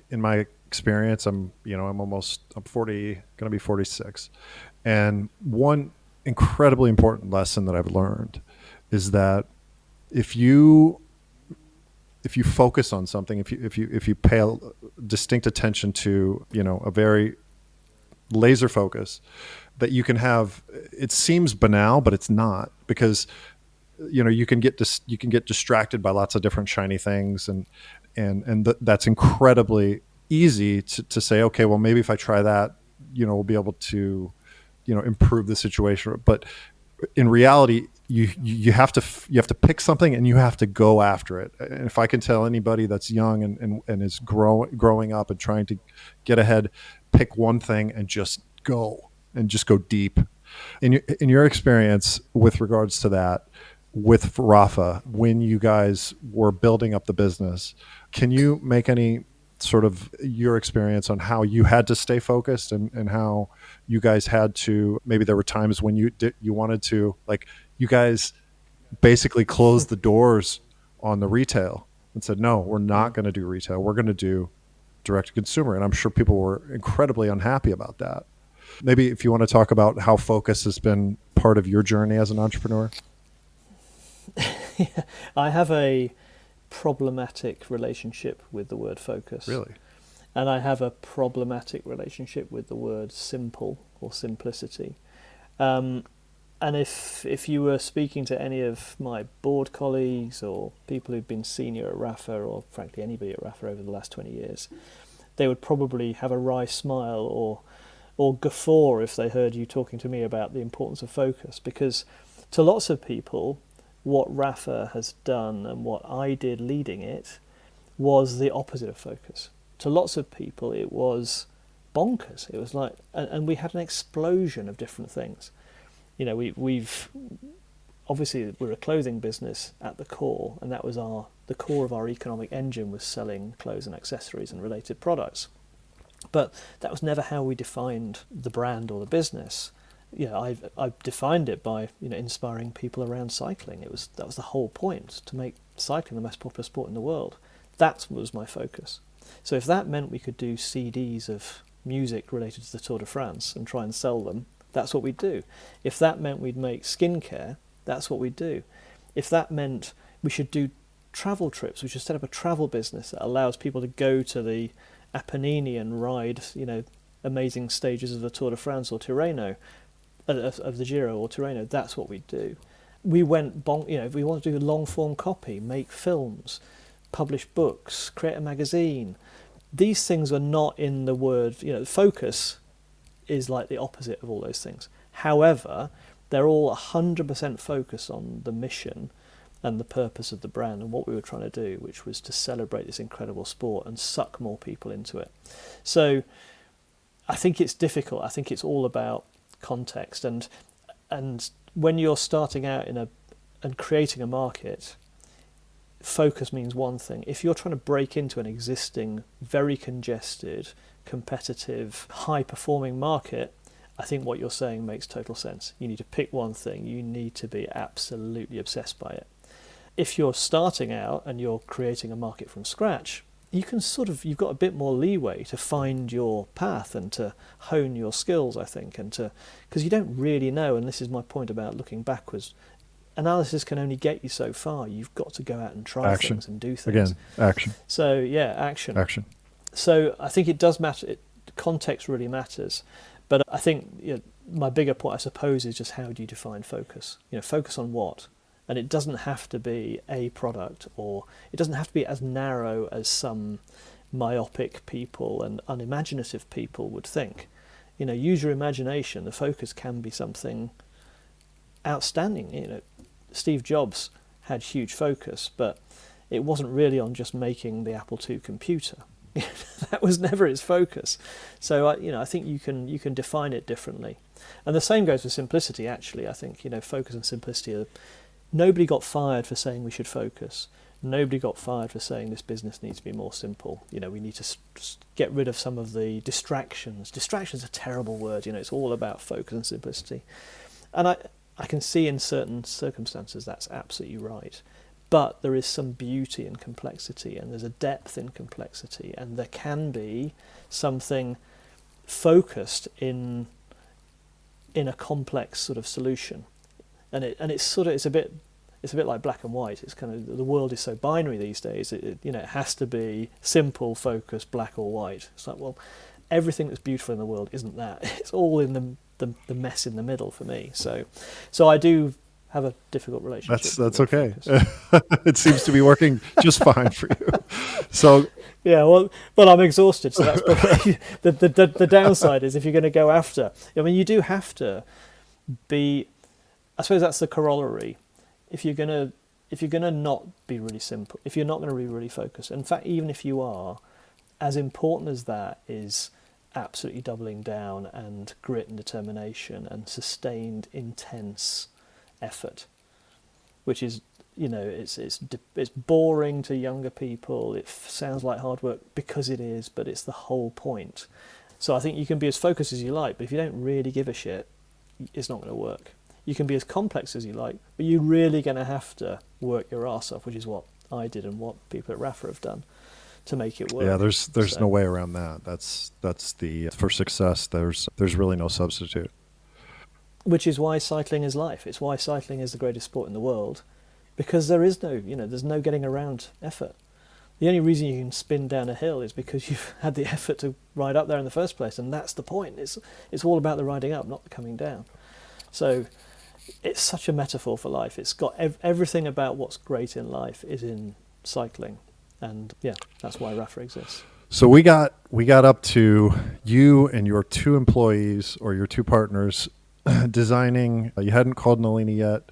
Speaker 1: in my experience, I'm 40, going to be 46. And one incredibly important lesson that I've learned is that if you focus on something, if you pay distinct attention to, a very laser focus, that you can have, it seems banal, but it's not, because you can get distracted by lots of different shiny things, and that's incredibly easy to say, okay, well, maybe if I try that, we'll be able to improve the situation. But in reality, you have to pick something and you have to go after it. And if I can tell anybody that's young and is growing up and trying to get ahead, pick one thing and just go deep. In your experience with regards to that, with Rapha, when you guys were building up the business, can you make any sort of your experience on how you had to stay focused and how you guys had to, maybe there were times when you wanted to, like, you guys basically closed the doors on the retail and said, no, we're not going to do retail. We're going to do direct to consumer. And I'm sure people were incredibly unhappy about that. Maybe if you want to talk about how focus has been part of your journey as an entrepreneur.
Speaker 2: Yeah, I have a problematic relationship with the word focus.
Speaker 1: Really?
Speaker 2: And I have a problematic relationship with the word simple or simplicity. And if you were speaking to any of my board colleagues or people who've been senior at Rapha, or frankly anybody at Rapha over the last 20 years, they would probably have a wry smile or guffaw if they heard you talking to me about the importance of focus. Because to lots of people, what Rapha has done and what I did leading it was the opposite of focus. To lots of people, it was bonkers. It was like, and we had an explosion of different things. We've obviously, we're a clothing business at the core, and that was the core of our economic engine, was selling clothes and accessories and related products. But that was never how we defined the brand or the business. I've defined it by inspiring people around cycling. That was the whole point, to make cycling the most popular sport in the world. That was my focus. So if that meant we could do CDs of music related to the Tour de France and try and sell them, that's what we'd do. If that meant we'd make skincare, that's what we'd do. If that meant we should do travel trips, we should set up a travel business that allows people to go to the Apennine and ride amazing stages of the Tour de France or Tirreno, of the Giro or Tirreno, that's what we do. We went if we want to do long form copy, make films, publish books, create a magazine, these things are not in the word, focus is like the opposite of all those things. However, they're all 100% focused on the mission and the purpose of the brand and what we were trying to do, which was to celebrate this incredible sport and suck more people into it. So I think it's difficult. I think it's all about context, and when you're starting out and creating a market, focus means one thing. If you're trying to break into an existing, very congested, competitive, high performing market, I think what you're saying makes total sense. You need to pick one thing. You need to be absolutely obsessed by it. If you're starting out and you're creating a market from scratch, you can you've got a bit more leeway to find your path and to hone your skills, I think, because you don't really know, and this is my point about looking backwards. Analysis can only get you so far. You've got to go out and try things and do things.
Speaker 1: Again, action.
Speaker 2: So yeah, action.
Speaker 1: Action.
Speaker 2: So I think it does matter. Context really matters. But I think my bigger point, I suppose, is just how do you define focus? Focus on what? And it doesn't have to be a product, or it doesn't have to be as narrow as some myopic people and unimaginative people would think. Use your imagination. The focus can be something outstanding. Steve Jobs had huge focus, but it wasn't really on just making the Apple II computer. That was never his focus. So I think you can define it differently. And the same goes for simplicity. Actually, I think focus and simplicity are. Nobody got fired for saying we should focus. Nobody got fired for saying this business needs to be more simple. We need to get rid of some of the distractions. Distraction's a terrible word. It's all about focus and simplicity. And I can see in certain circumstances that's absolutely right. But there is some beauty in complexity, and there's a depth in complexity, and there can be something focused in a complex sort of solution. And it's a bit like black and white. It's kind of, the world is so binary these days. It has to be simple, focused, black or white. It's like, well, everything that's beautiful in the world isn't that. It's all in the mess in the middle for me. So I do have a difficult relationship.
Speaker 1: That's okay. It seems to be working just fine for you. So
Speaker 2: yeah, well, I'm exhausted. So that's probably the downside is if you're going to go after. I mean, you do have to be. I suppose that's the corollary. If you're gonna not be really simple, if you're not going to be really focused, in fact, even if you are, as important as that is absolutely doubling down and grit and determination and sustained, intense effort, which is, it's boring to younger people. It sounds like hard work because it is, but it's the whole point. So I think you can be as focused as you like, but if you don't really give a shit, it's not going to work. You can be as complex as you like, but you're really going to have to work your arse off, which is what I did and what people at Rapha have done to make it work.
Speaker 1: Yeah, there's no way around that. That's for success. There's really no substitute.
Speaker 2: Which is why cycling is life. It's why cycling is the greatest sport in the world, because there is no, there's no getting around effort. The only reason you can spin down a hill is because you've had the effort to ride up there in the first place, and that's the point. It's all about the riding up, not the coming down. So it's such a metaphor for life. It's got everything about what's great in life is in cycling, and yeah, that's why Rapha exists.
Speaker 1: So we got up to you and your two employees or your two partners designing. You hadn't called Nalini yet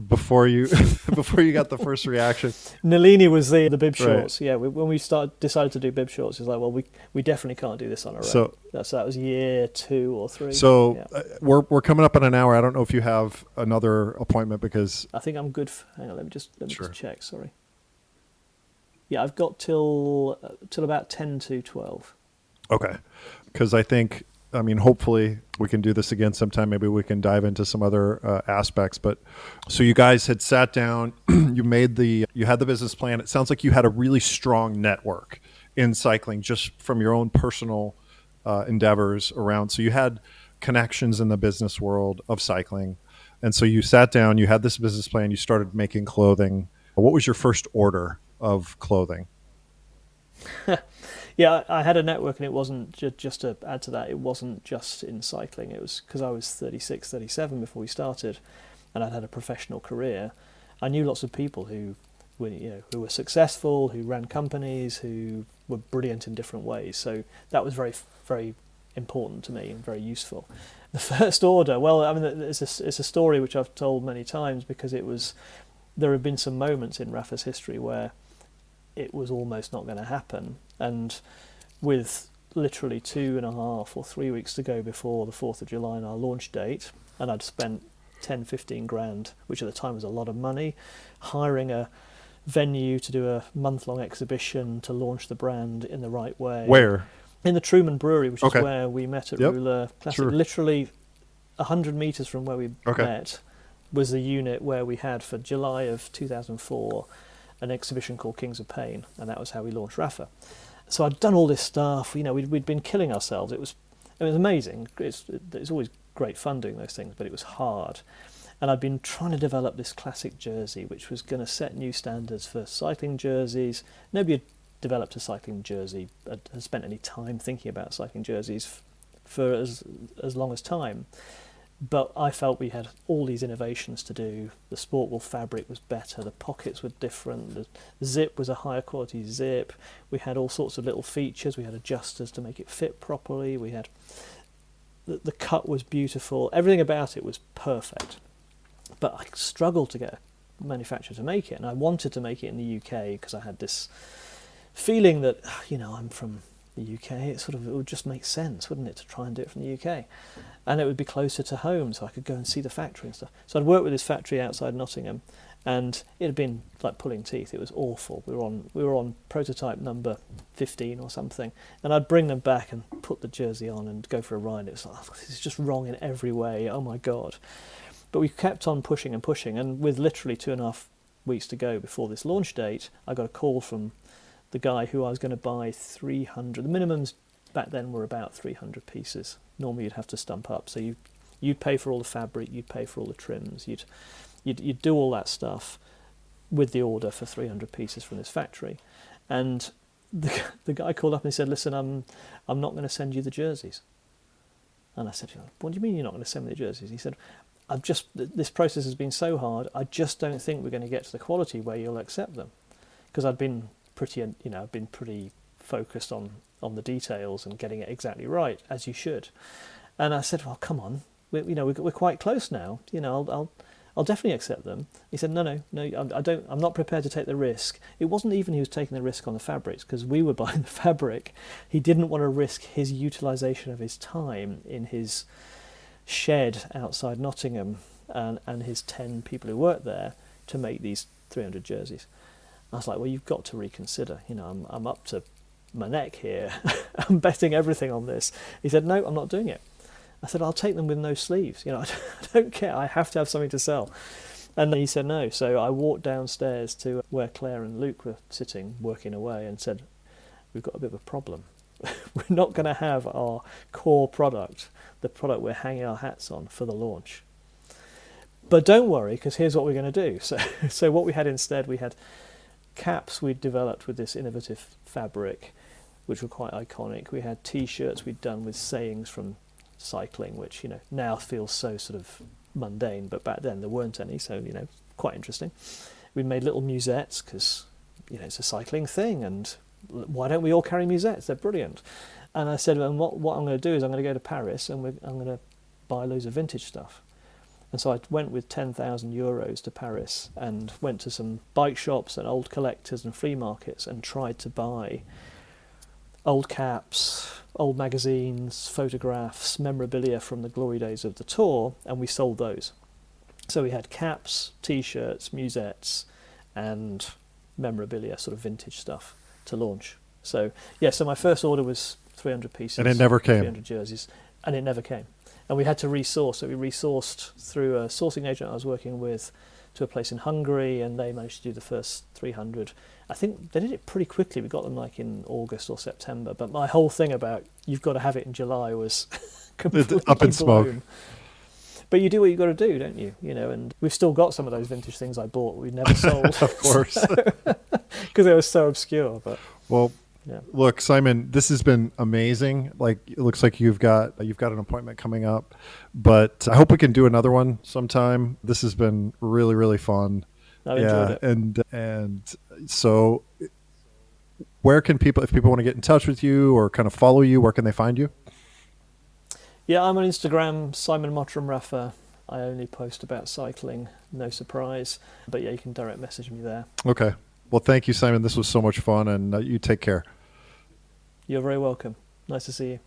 Speaker 1: before you got the first reaction.
Speaker 2: Nalini was the bib shorts.
Speaker 1: Right.
Speaker 2: Yeah, when we decided to do bib shorts, it was like, well, we definitely can't do this on our own.
Speaker 1: So
Speaker 2: that was year 2 or 3.
Speaker 1: So
Speaker 2: yeah.
Speaker 1: We're coming up in an hour. I don't know if you have another appointment because
Speaker 2: I think I'm good. Hang on, let me just
Speaker 1: Sure.
Speaker 2: check. Sorry. Yeah, I've got till about 10 to 12.
Speaker 1: Okay, because hopefully we can do this again sometime. Maybe we can dive into some other aspects. But so you guys had sat down, you had the business plan. It sounds like you had a really strong network in cycling just from your own personal endeavors around. So you had connections in the business world of cycling. And so you sat down, you had this business plan, you started making clothing. What was your first order of clothing?
Speaker 2: Yeah, I had a network, and it wasn't just to add to that. It wasn't just in cycling. It was because I was 36, 37 before we started, and I'd had a professional career. I knew lots of people who were successful, who ran companies, who were brilliant in different ways. So that was very, very important to me and very useful. The first order, well, it's a story which I've told many times because there have been some moments in Rapha's history where it was almost not going to happen. And with literally 2.5 or 3 weeks to go before the 4th of July and our launch date, and I'd spent 10, 15 grand, which at the time was a lot of money, hiring a venue to do a month-long exhibition to launch the brand in the right way.
Speaker 1: Where?
Speaker 2: In the Truman Brewery, which
Speaker 1: Okay.
Speaker 2: is where we met at
Speaker 1: Yep.
Speaker 2: Rouleur Classic.
Speaker 1: Sure.
Speaker 2: Literally 100 metres from where we
Speaker 1: Okay.
Speaker 2: met was the unit where we had, for July of 2004, an exhibition called Kings of Pain, and that was how we launched Rapha. So I'd done all this stuff. We'd been killing ourselves. It was amazing. It's always great fun doing those things, but it was hard. And I'd been trying to develop this classic jersey, which was going to set new standards for cycling jerseys. Nobody had developed a cycling jersey, had spent any time thinking about cycling jerseys for as long as time. But I felt we had all these innovations to do. The Sportwool fabric was better, the pockets were different, the zip was a higher quality zip. We had all sorts of little features. We had adjusters to make it fit properly. We had the cut was beautiful. Everything about it was perfect. But I struggled to get a manufacturer to make it, and I wanted to make it in the UK because I had this feeling that, I'm from the UK, it would just make sense, wouldn't it, to try and do it from the UK, and it would be closer to home, so I could go and see the factory and stuff. So I'd worked with this factory outside Nottingham, And it had been like pulling teeth. It was awful. We were on prototype number 15 or something, and I'd bring them back and put the jersey on and go for a ride. It was like, oh, this is just wrong in every way. Oh my God. But we kept on pushing and pushing, and with literally 2.5 weeks to go before this launch date, I got a call from the guy who I was going to buy 300. The minimums back then were about 300 pieces. Normally you'd have to stump up. So you'd pay for all the fabric, you'd pay for all the trims, you'd do all that stuff with the order for 300 pieces from this factory. And the guy called up and he said, listen, I'm not going to send you the jerseys. And I said, what do you mean you're not going to send me the jerseys? He said, this process has been so hard, I just don't think we're going to get to the quality where you'll accept them. Because I'd been pretty focused on the details and getting it exactly right, as you should. And I said, well, come on, we're quite close now. I'll definitely accept them. He said, no, I'm not prepared to take the risk. It wasn't even he was taking the risk on the fabrics, because we were buying the fabric. He didn't want to risk his utilisation of his time in his shed outside Nottingham and his 10 people who work there to make these 300 jerseys. I was like, well, you've got to reconsider. I'm up to my neck here. I'm betting everything on this. He said, no, I'm not doing it. I said, I'll take them with no sleeves. I don't care. I have to have something to sell. And he said no. So I walked downstairs to where Claire and Luke were sitting, working away, and said, we've got a bit of a problem. We're not going to have our core product, the product we're hanging our hats on, for the launch. But don't worry, because here's what we're going to do. So what we had instead, we had caps we'd developed with this innovative fabric, which were quite iconic. We had T-shirts we'd done with sayings from cycling, which now feels so sort of mundane, but back then there weren't any, so quite interesting. We made little musettes because it's a cycling thing, and why don't we all carry musettes? They're brilliant. And I said, and what I'm going to do is I'm going to go to Paris and I'm going to buy loads of vintage stuff. And so I went with 10,000 euros to Paris and went to some bike shops and old collectors and flea markets and tried to buy old caps, old magazines, photographs, memorabilia from the glory days of the tour, and we sold those. So we had caps, T-shirts, musettes, and memorabilia, sort of vintage stuff to launch. So my first order was 300 pieces.
Speaker 1: And it never came.
Speaker 2: 300 jerseys, and it never came. And we had to resource. So we resourced through a sourcing agent I was working with to a place in Hungary, and they managed to do the first 300. I think they did it pretty quickly. We got them like in August or September. But my whole thing about you've got to have it in July was completely
Speaker 1: up in smoke.
Speaker 2: blown. But you do what you've got to do, don't you? And we've still got some of those vintage things I bought we never sold.
Speaker 1: Of course.
Speaker 2: Because they were so obscure. But
Speaker 1: well,
Speaker 2: yeah.
Speaker 1: Look, Simon, this has been amazing. Like, it looks like you've got an appointment coming up, but I hope we can do another one sometime. This has been really, really fun.
Speaker 2: I've enjoyed it.
Speaker 1: And so where can people, if people want to get in touch with you or kind of follow you, where can they find you?
Speaker 2: Yeah, I'm on Instagram, Simon Mottram Rapha. I only post about cycling, no surprise. But yeah, you can direct message me there.
Speaker 1: Okay. Well, thank you, Simon. This was so much fun, and you take care.
Speaker 2: You're very welcome. Nice to see you.